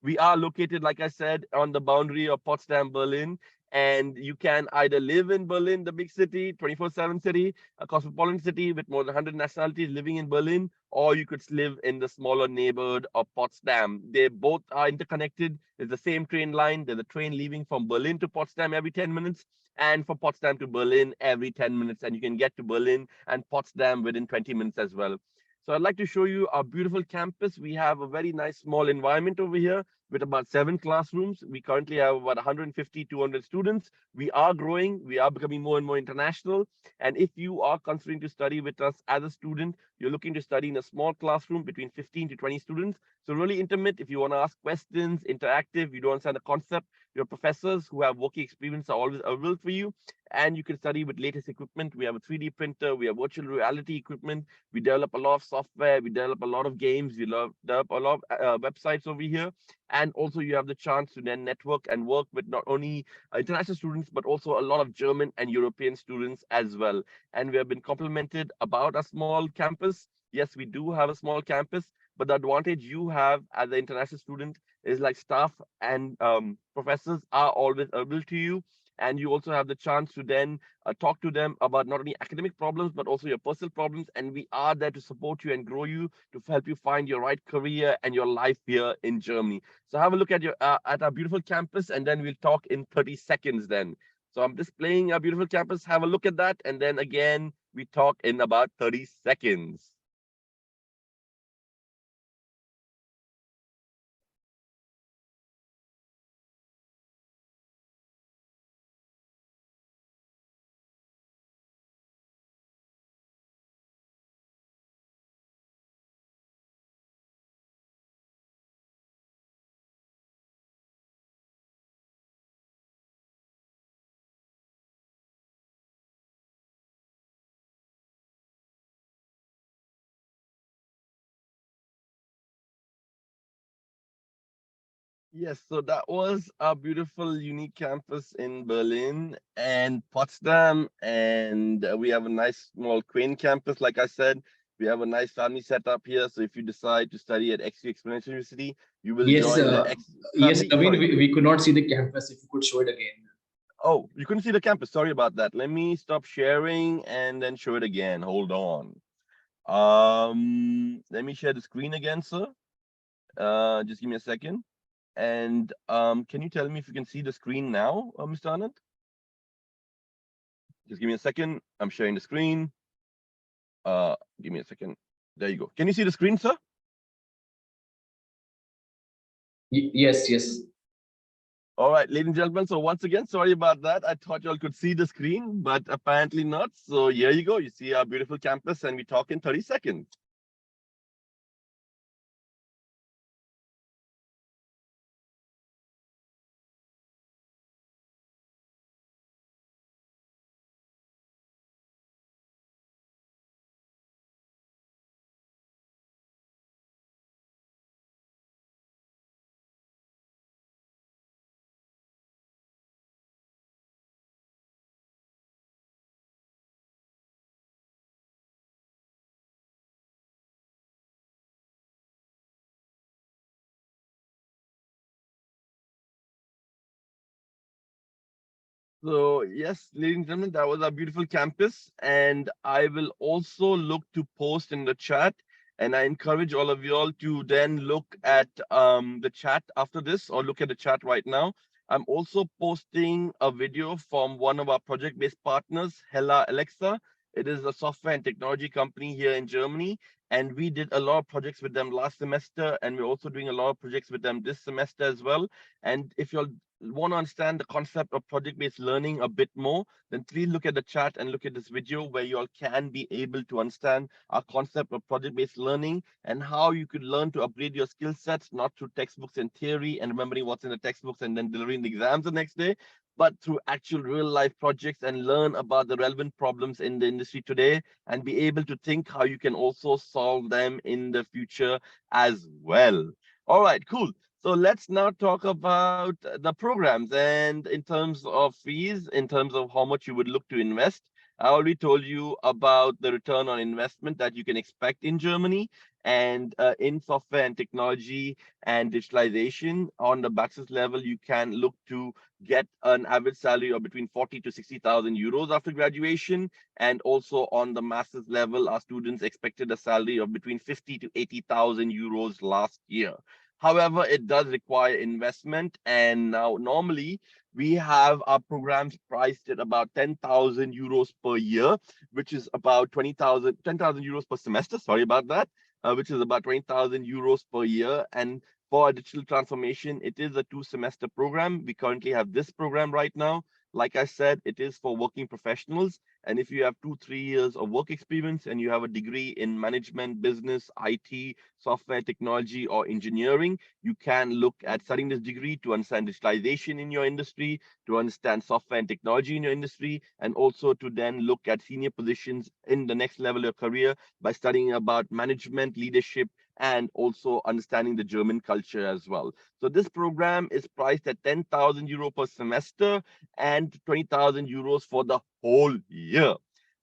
We are located, like I said, on the boundary of Potsdam, Berlin. And you can either live in Berlin, the big city, 24/7 city, a cosmopolitan city with more than 100 nationalities living in Berlin, or you could live in the smaller neighborhood of Potsdam. They both are interconnected. There's the same train line. There's a train leaving from Berlin to Potsdam every 10 minutes, and from Potsdam to Berlin every 10 minutes. And you can get to Berlin and Potsdam within 20 minutes as well. So I'd like to show you our beautiful campus. We have a very nice small environment over here with about 7 classrooms. We currently have about 150, 200 students. We are growing. We are becoming more and more international. And if you are considering to study with us as a student, you're looking to study in a small classroom between 15 to 20 students. So really intimate. If you want to ask questions, interactive, you don't understand the concept, your professors who have working experience are always available for you. And you can study with latest equipment. We have a 3D printer. We have virtual reality equipment. We develop a lot of software. We develop a lot of games. We develop a lot of websites over here. And also you have the chance to then network and work with not only international students, but also a lot of German and European students as well. And we have been complimented about a small campus. Yes, we do have a small campus, but the advantage you have as an international student is like staff and professors are always available to you. And you also have the chance to then talk to them about not only academic problems, but also your personal problems. And we are there to support you and grow you to help you find your right career and your life here in Germany. So have a look at at our beautiful campus, and then we'll talk in 30 seconds then. So I'm displaying our beautiful campus. Have a look at that. And then again, we talk in about 30 seconds. Yes, so that was a beautiful, unique campus in Berlin and Potsdam. And we have a nice small quaint campus, like I said. We have a nice family setup here. So if you decide to study at XU Exponential University, you will Yes, join the X yes, family. Naveen, Sorry. we could not see the campus. If you could show it again. Oh, you couldn't see the campus. Sorry about that. Let me stop sharing and then show it again. Hold on. Let me share the screen again, sir. Just give me a second. And can you tell me if you can see the screen now, Mr. Anand? Just give me a second. I'm sharing the screen. Give me a second. There you go. Can you see the screen, sir? Yes, yes. All right, ladies and gentlemen. So once again, sorry about that. I thought y'all could see the screen, but apparently not. So here you go. You see our beautiful campus, and we talk in 30 seconds. So yes, ladies and gentlemen, that was our beautiful campus. And I will also look to post in the chat. And I encourage all of you all to then look at the chat after this or look at the chat right now. I'm also posting a video from one of our project-based partners, Hella Alexa. It is a software and technology company here in Germany. And we did a lot of projects with them last semester. And we're also doing a lot of projects with them this semester as well. And if you're want to understand the concept of project-based learning a bit more, then please look at the chat and look at this video where you all can be able to understand our concept of project-based learning and how you could learn to upgrade your skill sets, not through textbooks and theory and remembering what's in the textbooks and then delivering the exams the next day, but through actual real life projects and learn about the relevant problems in the industry today and be able to think how you can also solve them in the future as well. All right, cool. So let's now talk about the programs and in terms of fees, in terms of how much you would look to invest. I already told you about the return on investment that you can expect in Germany and in software and technology and digitalization on the bachelor's level, you can look to get an average salary of between 40 to 60,000 euros after graduation. And also on the master's level, our students expected a salary of between 50 to 80,000 euros last year. However, it does require investment. And now normally we have our programs priced at about 10,000 euros per year, which is about 10,000 euros per semester. Sorry about that, which is about 20,000 euros per year. And for a digital transformation, it is a 2-semester program. We currently have this program right now. Like I said, it is for working professionals. And if you have 2-3 years of work experience and you have a degree in management, business, IT, software technology, or engineering, you can look at studying this degree to understand digitalization in your industry, to understand software and technology in your industry, and also to then look at senior positions in the next level of your career by studying about management, leadership, and also understanding the German culture as well. So this program is priced at 10,000 euro per semester and 20,000 euros for the whole year.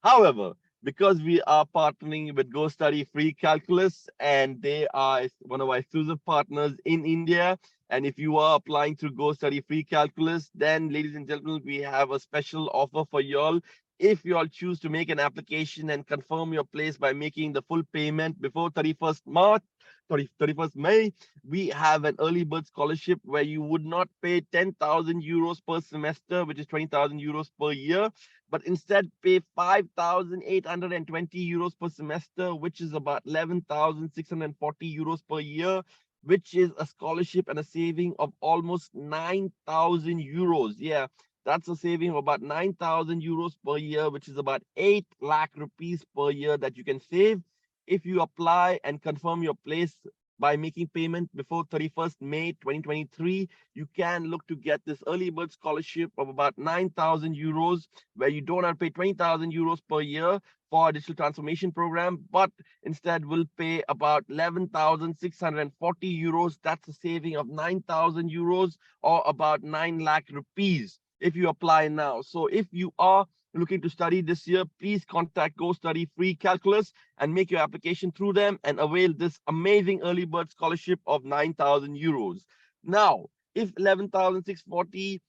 However, because we are partnering with Go Study Free Calculus and they are one of our exclusive partners in India. And if you are applying through Go Study Free Calculus, then ladies and gentlemen, we have a special offer for y'all. If you all choose to make an application and confirm your place by making the full payment before 31st March, 31st May, we have an early bird scholarship where you would not pay 10,000 euros per semester, which is 20,000 euros per year, but instead pay 5,820 euros per semester, which is about 11,640 euros per year, which is a scholarship and a saving of almost 9,000 euros. Yeah, that's a saving of about 9,000 euros per year, which is about 8 lakh rupees per year that you can save if you apply and confirm your place by making payment before 31st May 2023. You can look to get this early bird scholarship of about 9,000 euros, where you don't have to pay 20,000 euros per year for a digital transformation program, but instead will pay about 11,640 euros. That's a saving of 9,000 euros or about 9 lakh rupees if you apply now. So if you are looking to study this year, please contact Go Study Free Calculus and make your application through them and avail this amazing early bird scholarship of 9,000 euros. Now, if 11,640,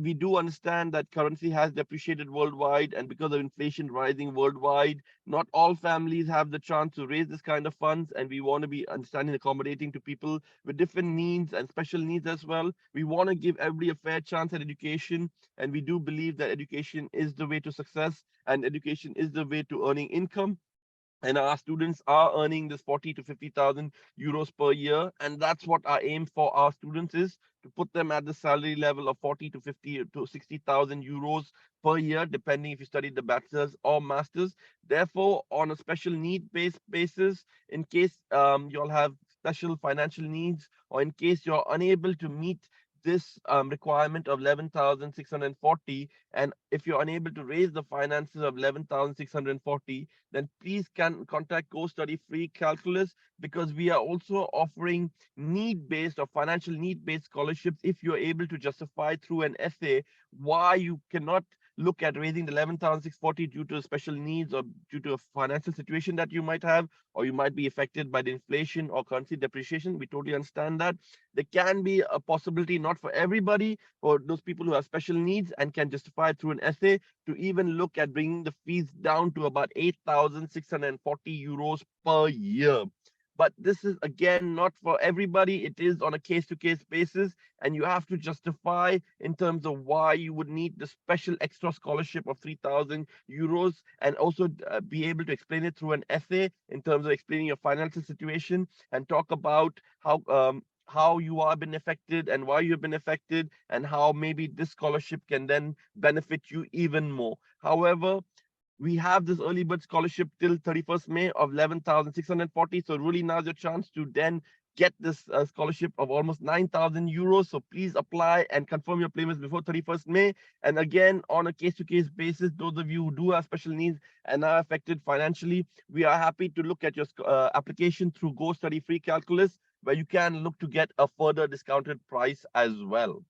we do understand that currency has depreciated worldwide, and because of inflation rising worldwide, not all families have the chance to raise this kind of funds, and we want to be understanding, accommodating to people with different needs and special needs as well. We want to give everybody a fair chance at education, and we do believe that education is the way to success, and education is the way to earning income, and our students are earning this 40 to 50,000 euros per year, and that's what our aim for our students is, to put them at the salary level of 40 to 50 to 60,000 euros per year, depending if you study the bachelor's or master's. Therefore, on a special need based basis, in case you all have special financial needs, or in case you're unable to meet this requirement of 11,640, and if you're unable to raise the finances of 11,640, then please can contact Go Study Free Calculus, because we are also offering need-based or financial need-based scholarships if you're able to justify through an essay why you cannot look at raising the 11,640 due to special needs or due to a financial situation that you might have, or you might be affected by the inflation or currency depreciation. We totally understand that. There can be a possibility, not for everybody, for those people who have special needs and can justify through an essay, to even look at bringing the fees down to about 8,640 euros per year. But this is again not for everybody. It is on a case-to-case basis, and you have to justify in terms of why you would need the special extra scholarship of 3,000 euros, and also be able to explain it through an essay in terms of explaining your financial situation, and talk about how you are been affected and why you've been affected, and how maybe this scholarship can then benefit you even more. However, we have this early bird scholarship till 31st May of 11,640. So really now's your chance to then get this scholarship of almost 9,000 euros. So please apply and confirm your payments before 31st May. And again, on a case-to-case basis, those of you who do have special needs and are affected financially, we are happy to look at your application through Go Study Free Calculus, where you can look to get a further discounted price as well.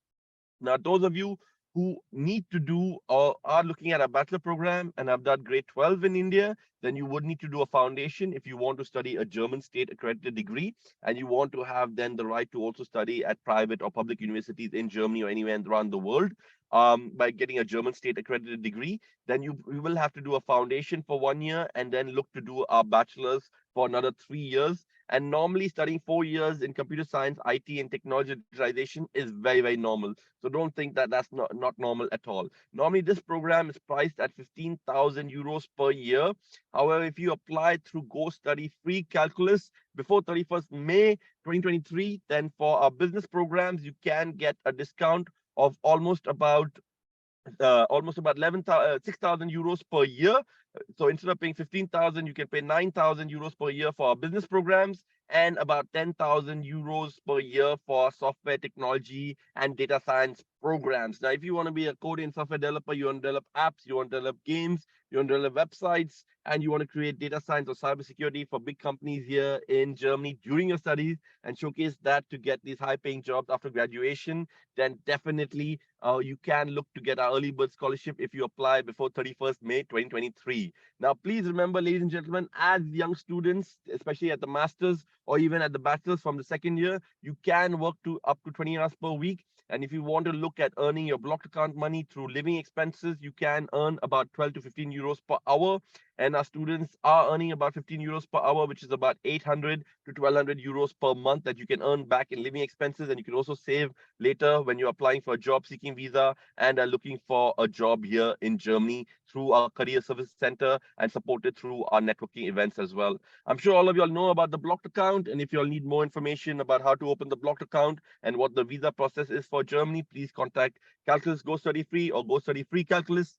Now, those of you who need to do or are looking at a bachelor program and have done grade 12 in India, then you would need to do a foundation if you want to study a German state accredited degree, and you want to have then the right to also study at private or public universities in Germany or anywhere around the world. By getting a German state accredited degree, then you will have to do a foundation for 1 year and then look to do a bachelor's for another 3 years. And normally studying 4 years in computer science, IT, and technology digitization is very, very normal. So don't think that that's not normal at all. Normally, this program is priced at 15,000 euros per year. However, if you apply through Go Study Free Calculus before 31st May 2023, then for our business programs, you can get a discount of almost about 6,000 euros per year. So instead of paying 15,000, you can pay 9,000 euros per year for our business programs, and about 10,000 euros per year for software technology and data science programs. Now, if you want to be a coding software developer, you want to develop apps, you want to develop games, you want to develop websites, and you want to create data science or cybersecurity for big companies here in Germany during your studies and showcase that to get these high-paying jobs after graduation, then definitely you can look to get our early bird scholarship if you apply before 31st May 2023. Now, please remember, ladies and gentlemen, as young students, especially at the master's or even at the bachelor's from the second year, you can work to up to 20 hours per week. And if you want to look at earning your blocked account money through living expenses, you can earn about 12 to 15 euros per hour. And our students are earning about 15 euros per hour, which is about 800 to 1,200 euros per month that you can earn back in living expenses. And you can also save later when you're applying for a job seeking visa and are looking for a job here in Germany through our career service center and supported through our networking events as well. I'm sure all of you all know about the blocked account. And if you all need more information about how to open the blocked account and what the visa process is for Germany, please contact Calculus Go Study Free or Go Study Free Calculus.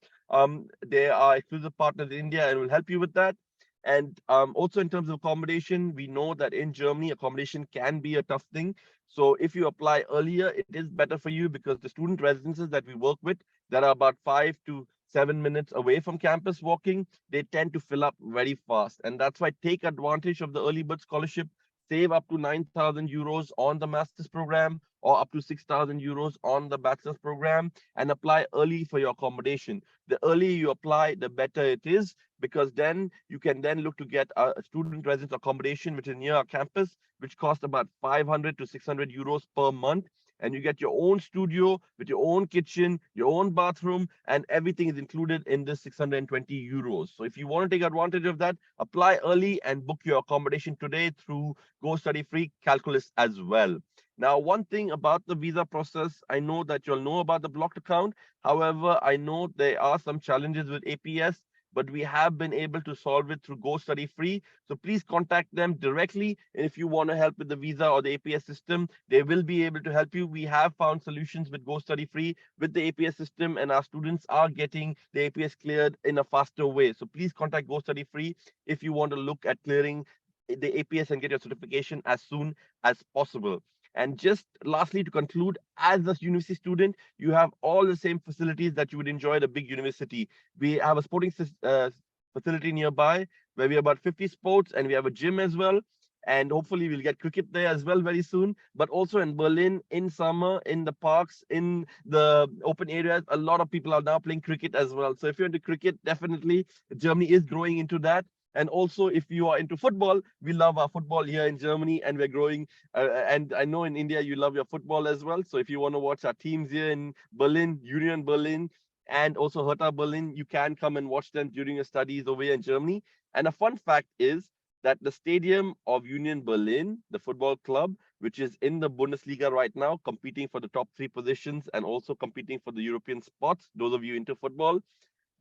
They are exclusive partners in India and will help you with that. And also in terms of accommodation, we know that in Germany, accommodation can be a tough thing. So if you apply earlier, it is better for you because the student residences that we work with, there are about 5 to 7 minutes away from campus walking, they tend to fill up very fast. And that's why take advantage of the early bird scholarship, save up to 9,000 euros on the master's program or up to 6,000 euros on the bachelor's program, and apply early for your accommodation. The earlier you apply, the better it is, because then you can then look to get a student residence accommodation which is near our campus, which costs about 500 to 600 euros per month. And you get your own studio with your own kitchen, your own bathroom, and everything is included in this 620 euros. So if you want to take advantage of that, apply early and book your accommodation today through Go Study Free Calculus as well. Now, one thing about the visa process, I know that you'll know about the blocked account. However, I know there are some challenges with APS, but we have been able to solve it through Go Study Free. So please contact them directly. And if you want to help with the visa or the APS system, they will be able to help you. We have found solutions with Go Study Free with the APS system, and our students are getting the APS cleared in a faster way. So please contact Go Study Free if you want to look at clearing the APS and get your certification as soon as possible. And just lastly, to conclude, as a university student, you have all the same facilities that you would enjoy at a big university. We have a sporting facility nearby where we have about 50 sports, and we have a gym as well. And hopefully we'll get cricket there as well very soon. But also in Berlin, in summer, in the parks, in the open areas, a lot of people are now playing cricket as well. So if you're into cricket, definitely Germany is growing into that. And also, if you are into football, we love our football here in Germany, and we're growing. And I know in India, you love your football as well. So if you want to watch our teams here in Berlin, Union Berlin, and also Hertha Berlin, you can come and watch them during your studies over here in Germany. And a fun fact is that the stadium of Union Berlin, the football club, which is in the Bundesliga right now, competing for the top 3 positions and also competing for the European spots, those of you into football,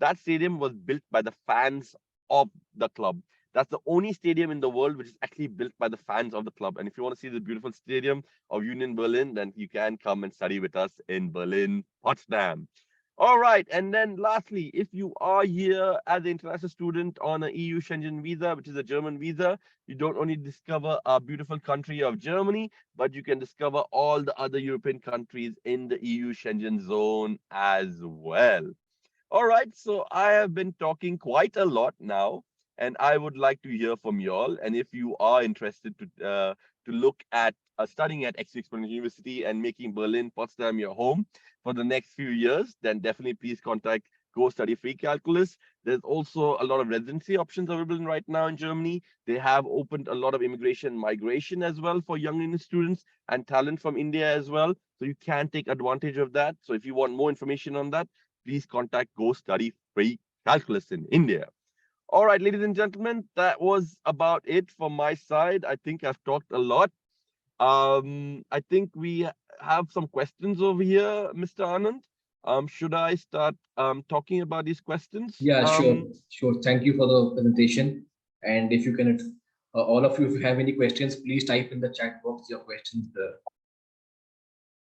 that stadium was built by the fans of the club. That's the only stadium in the world which is actually built by the fans of the club. And if you want to see the beautiful stadium of Union Berlin, then you can come and study with us in Berlin, Potsdam. All right. And then lastly, if you are here as an international student on an EU Schengen visa, which is a German visa, you don't only discover our beautiful country of Germany, but you can discover all the other European countries in the EU Schengen zone as well. All right, so I have been talking quite a lot now, and I would like to hear from you all. And if you are interested to look at studying at XU Exponential University and making Berlin, Potsdam your home for the next few years, then definitely please contact Go Study Free Calculus. There's also a lot of residency options available right now in Germany. They have opened a lot of immigration migration as well for young Indian students and talent from India as well. So you can take advantage of that. So if you want more information on that, please contact Go Study Free Calculus in India. All right, ladies and gentlemen, that was about it from my side. I think I've talked a lot. I think we have some questions over here, Mr. Anand. Should I start talking about these questions? Yeah, sure. Thank you for the presentation. And if you can, all of you, if you have any questions, please type in the chat box your questions there.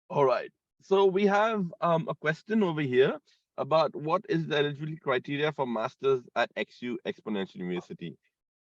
All right. So we have a question over here about what is the eligibility criteria for masters at XU Exponential University.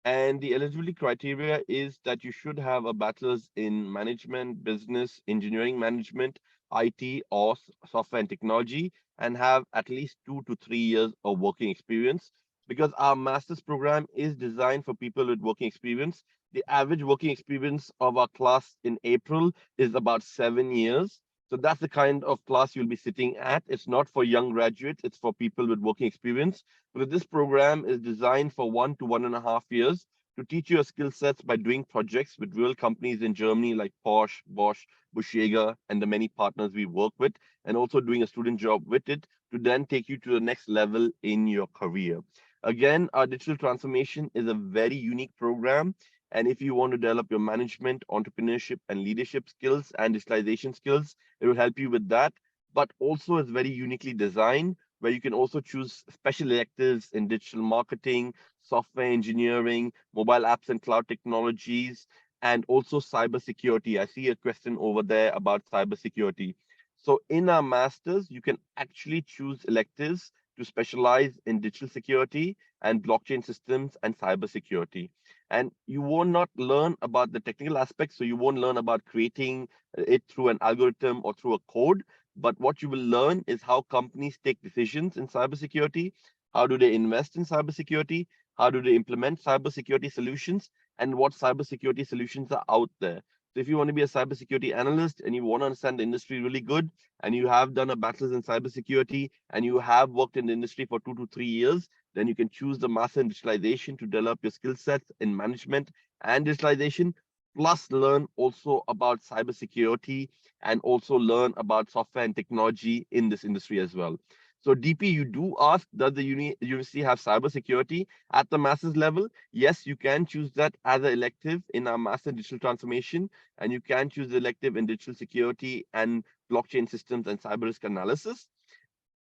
And the eligibility criteria is that you should have a bachelor's in management, business, engineering management, IT, or software and technology, and have at least 2 to 3 years of working experience. Because our master's program is designed for people with working experience. The average working experience of our class in April is about 7 years. So that's the kind of class you'll be sitting at. It's not for young graduates, it's for people with working experience. But this program is designed for 1 to 1.5 years to teach you your skill sets by doing projects with real companies in Germany like Porsche, Bosch, Busch-Jaeger, and the many partners we work with, and also doing a student job with it to then take you to the next level in your career. Again, our digital transformation is a very unique program. And if you want to develop your management, entrepreneurship, and leadership skills and digitalization skills, it will help you with that. But also it's very uniquely designed, where you can also choose special electives in digital marketing, software engineering, mobile apps and cloud technologies, and also cybersecurity. I see a question over there about cybersecurity. So in our masters, you can actually choose electives to specialize in digital security and blockchain systems and cybersecurity. And you will not learn about the technical aspects, so you won't learn about creating it through an algorithm or through a code, but what you will learn is how companies take decisions in cybersecurity, how do they invest in cybersecurity, how do they implement cybersecurity solutions, and what cybersecurity solutions are out there. So if you want to be a cybersecurity analyst and you want to understand the industry really good, and you have done a bachelor's in cybersecurity and you have worked in the industry for 2 to 3 years, then you can choose the master in digitalization to develop your skill sets in management and digitalization, plus learn also about cybersecurity and also learn about software and technology in this industry as well. So DP, you do ask, does the university have cybersecurity at the master's level? Yes, you can choose that as an elective in our master in digital transformation, and you can choose the elective in digital security and blockchain systems and cyber risk analysis.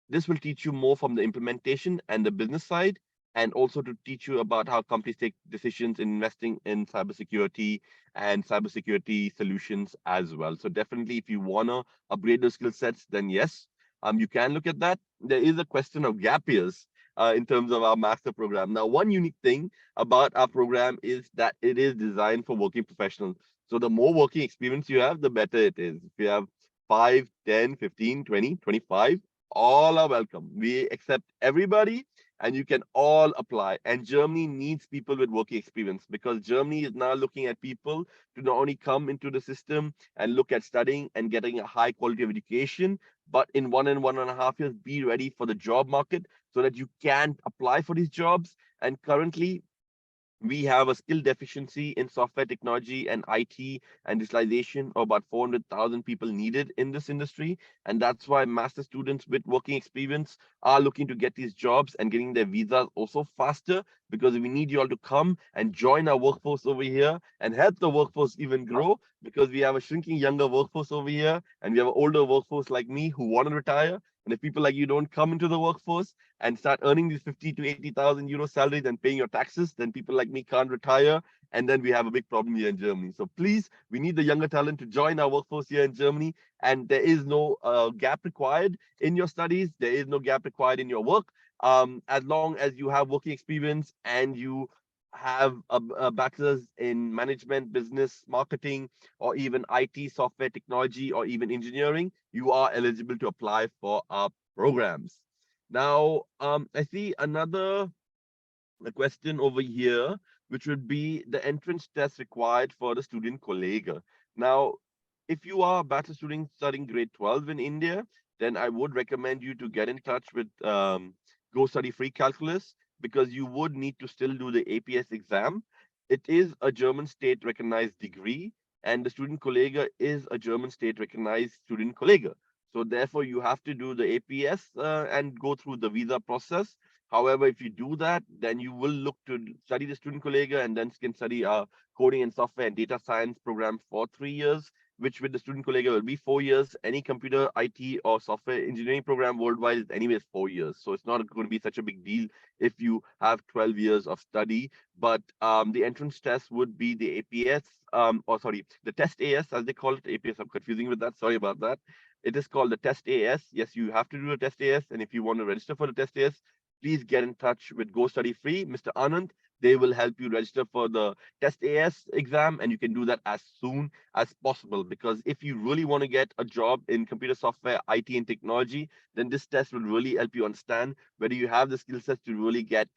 This will teach you more from the implementation and the business side, and also to teach you about how companies take decisions in investing in cybersecurity and cybersecurity solutions as well. So definitely, if you wanna upgrade those skill sets, then yes, you can look at that. There is a question of gap years in terms of our master program. Now, one unique thing about our program is that it is designed for working professionals. So the more working experience you have, the better it is. If you have 5, 10, 15, 20, 25, all are welcome. We accept everybody and you can all apply. And Germany needs people with working experience because Germany is now looking at people to not only come into the system and look at studying and getting a high quality of education, but in 1 and 1.5 years, be ready for the job market so that you can apply for these jobs. And currently, we have a skill deficiency in software technology and IT and digitalization of about 400,000 people needed in this industry. And that's why master students with working experience are looking to get these jobs and getting their visas also faster, because we need you all to come and join our workforce over here and help the workforce even grow, because we have a shrinking younger workforce over here and we have an older workforce like me who want to retire. And if people like you don't come into the workforce and start earning these 50 to 80,000 euro salaries and paying your taxes, then people like me can't retire. And then we have a big problem here in Germany. So please, we need the younger talent to join our workforce here in Germany. And there is no gap required in your studies. There is no gap required in your work. As long as you have working experience and you have a bachelor's in management, business, marketing, or even IT, software technology, or even engineering, you are eligible to apply for our programs. Now, I see another question over here, which would be the entrance test required for the student colleague. Now, if you are a bachelor student studying grade 12 in India, then I would recommend you to get in touch with Go Study Free Calculus, because you would need to still do the APS exam. It is a German state recognized degree, and the student colleague is a German state recognized student colleague. So therefore, you have to do the APS and go through the visa process. However, if you do that, then you will look to study the student colleague and then can study a coding and software and data science program for 3 years, which with the student colleague will be 4 years. Any computer, IT, or software engineering program worldwide is anyways 4 years. So it's not going to be such a big deal if you have 12 years of study. But the entrance test would be the APS, or sorry, the test AS, as they call it. APS, I'm confusing with that. Sorry about that. It is called the test AS. Yes, you have to do a test AS. And if you want to register for the test AS, please get in touch with Go Study Free, Mr. Anand. They will help you register for the test AS exam, and you can do that as soon as possible. Because if you really want to get a job in computer software, IT, and technology, then this test will really help you understand whether you have the skill sets to really get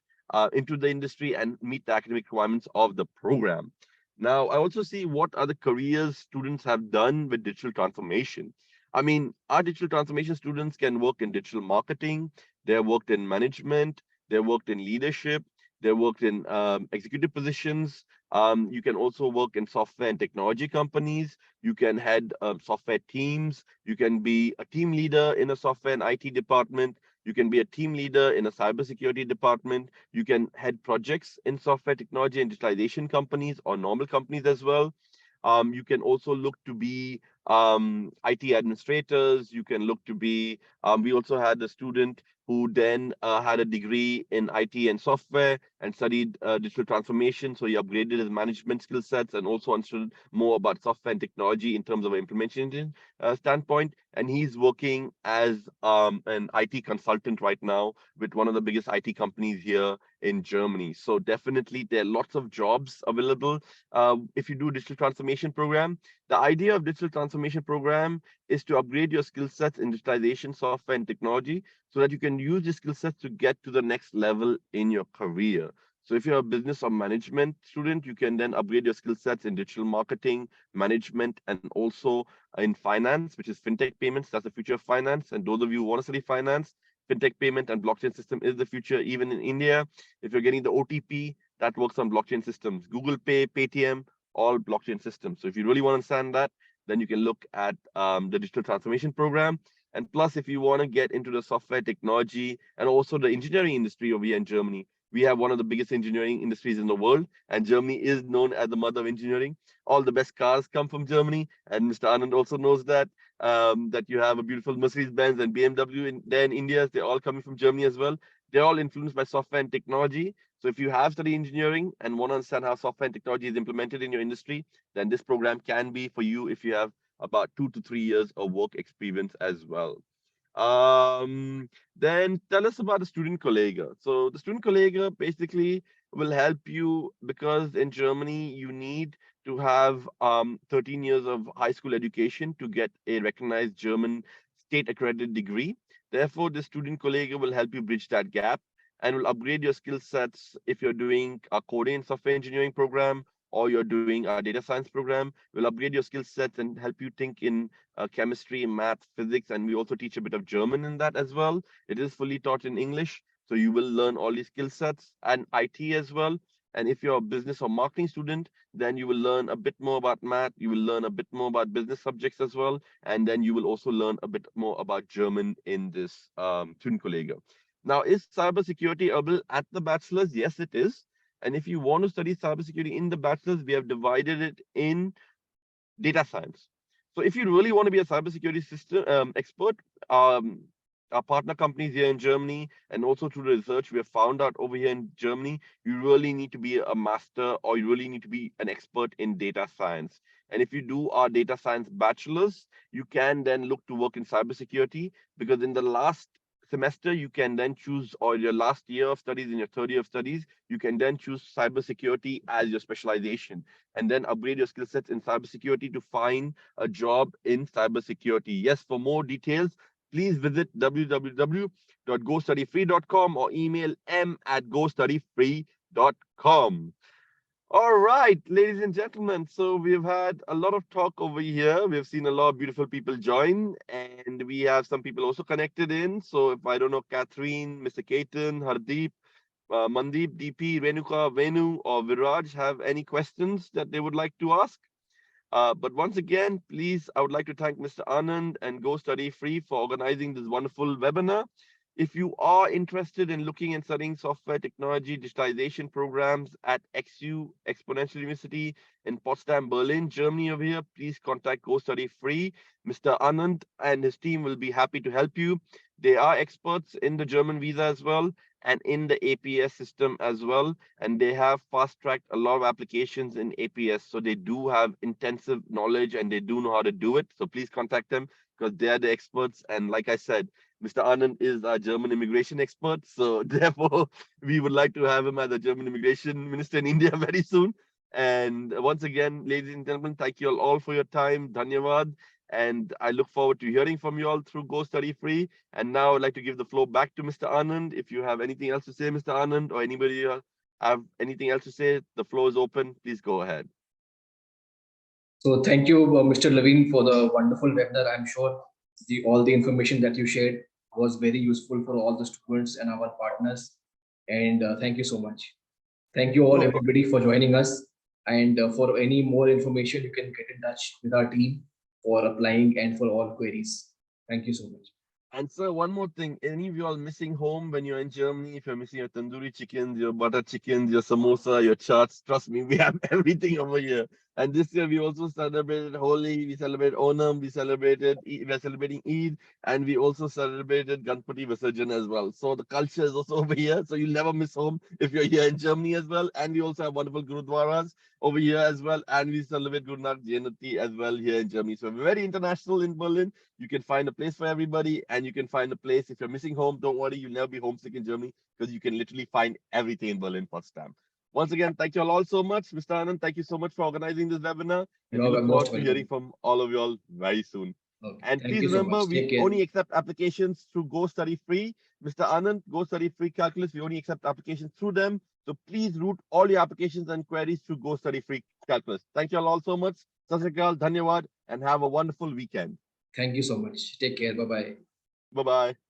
into the industry and meet the academic requirements of the program. Now, I also see what other careers students have done with digital transformation. I mean, our digital transformation students can work in digital marketing, they worked in management, they worked in leadership, they worked in executive positions. You can also work in software and technology companies. You can head software teams. You can be a team leader in a software and IT department. You can be a team leader in a cybersecurity department. You can head projects in software technology and digitalization companies or normal companies as well. You can also look to be IT administrators. You can look to be, we also had a student who then had a degree in IT and software and studied digital transformation. So he upgraded his management skill sets and also understood more about software and technology in terms of an implementation standpoint. And he's working as an IT consultant right now with one of the biggest IT companies here in Germany. So definitely there are lots of jobs available if you do digital transformation program. The idea of digital transformation program is to upgrade your skill sets in digitization, software, and technology so that you can use the skill sets to get to the next level in your career. So if you're a business or management student, you can then upgrade your skill sets in digital marketing, management, and also in finance, which is fintech payments. That's the future of finance. And those of you who want to study finance, fintech payment and blockchain system is the future, even in India. If you're getting the OTP, that works on blockchain systems. Google Pay, Paytm, all blockchain systems. So if you really want to understand that, then you can look at the digital transformation program. And plus, if you want to get into the software technology and also the engineering industry over here in Germany, we have one of the biggest engineering industries in the world, and Germany is known as the mother of engineering. All the best cars come from Germany, and Mr. Anand also knows that. That you have a beautiful Mercedes-Benz and BMW there in India. They're all coming from Germany as well. They're all influenced by software and technology. So if you have studied engineering and want to understand how software and technology is implemented in your industry, then this program can be for you if you have about 2 to 3 years of work experience as well. Then tell us about the student colleague. So the student colleague basically will help you because in Germany you need to have 13 years of high school education to get a recognized German state accredited degree. Therefore, the student colleague will help you bridge that gap and will upgrade your skill sets if you're doing a coding and software engineering program or you're doing a data science program. Will upgrade your skill sets and help you think in chemistry, math, physics, and we also teach a bit of German in that as well. It is fully taught in English, so you will learn all these skill sets and IT as well. And if you're a business or marketing student, then you will learn a bit more about math, you will learn a bit more about business subjects as well, and then you will also learn a bit more about German in this student colleague. Now, is cybersecurity available at the bachelor's? Yes, it is. And if you want to study cybersecurity in the bachelor's, we have divided it in data science. So if you really want to be a cybersecurity system expert, our partner companies here in Germany and also through the research we have found out over here in Germany, you really need to be a master or you really need to be an expert in data science. And if you do our data science bachelor's, you can then look to work in cybersecurity because in the last semester you can then choose, or your last year of studies, in your third year of studies, you can then choose cybersecurity as your specialization and then upgrade your skill sets in cybersecurity to find a job in cybersecurity. Yes, for more details, please visit www.gostudyfree.com or email m@gostudyfree.com. All right, ladies and gentlemen. So we've had a lot of talk over here. We've seen a lot of beautiful people join, and we have some people also connected in. So if I don't know, Catherine, Mr. Ketan, Hardeep, Mandeep, DP, Renuka, Venu, or Viraj have any questions that they would like to ask. But once again, please, I would like to thank Mr. Anand and Go Study Free for organizing this wonderful webinar. If you are interested in looking and studying software technology digitization programs at XU Exponential University in Potsdam, Berlin, Germany over here, please contact Go Study Free. Mr. Anand and his team will be happy to help you. They are experts in the German visa as well and in the APS system as well. And they have fast-tracked a lot of applications in APS. So they do have intensive knowledge and they do know how to do it. So please contact them because they are the experts. And like I said, Mr. Anand is our German immigration expert. So therefore, we would like to have him as a German immigration minister in India very soon. And once again, ladies and gentlemen, thank you all for your time. Dhanyavad. And I look forward to hearing from you all through Go Study Free. And now I'd like to give the floor back to Mr. Anand. If you have anything else to say, Mr. Anand, or anybody have anything else to say, the floor is open. Please go ahead. So thank you, Mr. Levine, for the wonderful webinar. I'm sure all the information that you shared was very useful for all the students and our partners. And thank you so much. Thank you all, everybody, for joining us. And for any more information, you can get in touch with our team for applying and for all queries. Thank you so much. And sir, one more thing. Any of you all missing home when you're in Germany? If you're missing your tandoori chickens, your butter chickens, your samosa, your chaats, trust me, we have everything over here. And this year we also celebrated Holi, we celebrated Onam, we are celebrating Eid, and we also celebrated Ganpati Visarjan as well. So the culture is also over here. So you'll never miss home if you're here in Germany as well. And we also have wonderful Gurudwaras over here as well. And we celebrate Guru Nanak Jayanti as well here in Germany. So we're very international in Berlin. You can find a place for everybody, and you can find a place. If you're missing home, don't worry, you'll never be homesick in Germany because you can literally find everything in Berlin, Potsdam. Once again, thank you all so much. Mr. Anand, thank you so much for organizing this webinar. And we look forward to hearing from all of you all very soon. Okay. And Thank please you so remember, much. Take we care. only accept applications through Go Study Free. Mr. Anand, Go Study Free Calculus, we only accept applications through them. So please route all your applications and queries through Go Study Free Calculus. Thank you all so much. Sat Sri Akal, Dhanyawad, and have a wonderful weekend. Thank you so much. Take care. Bye bye. Bye-bye.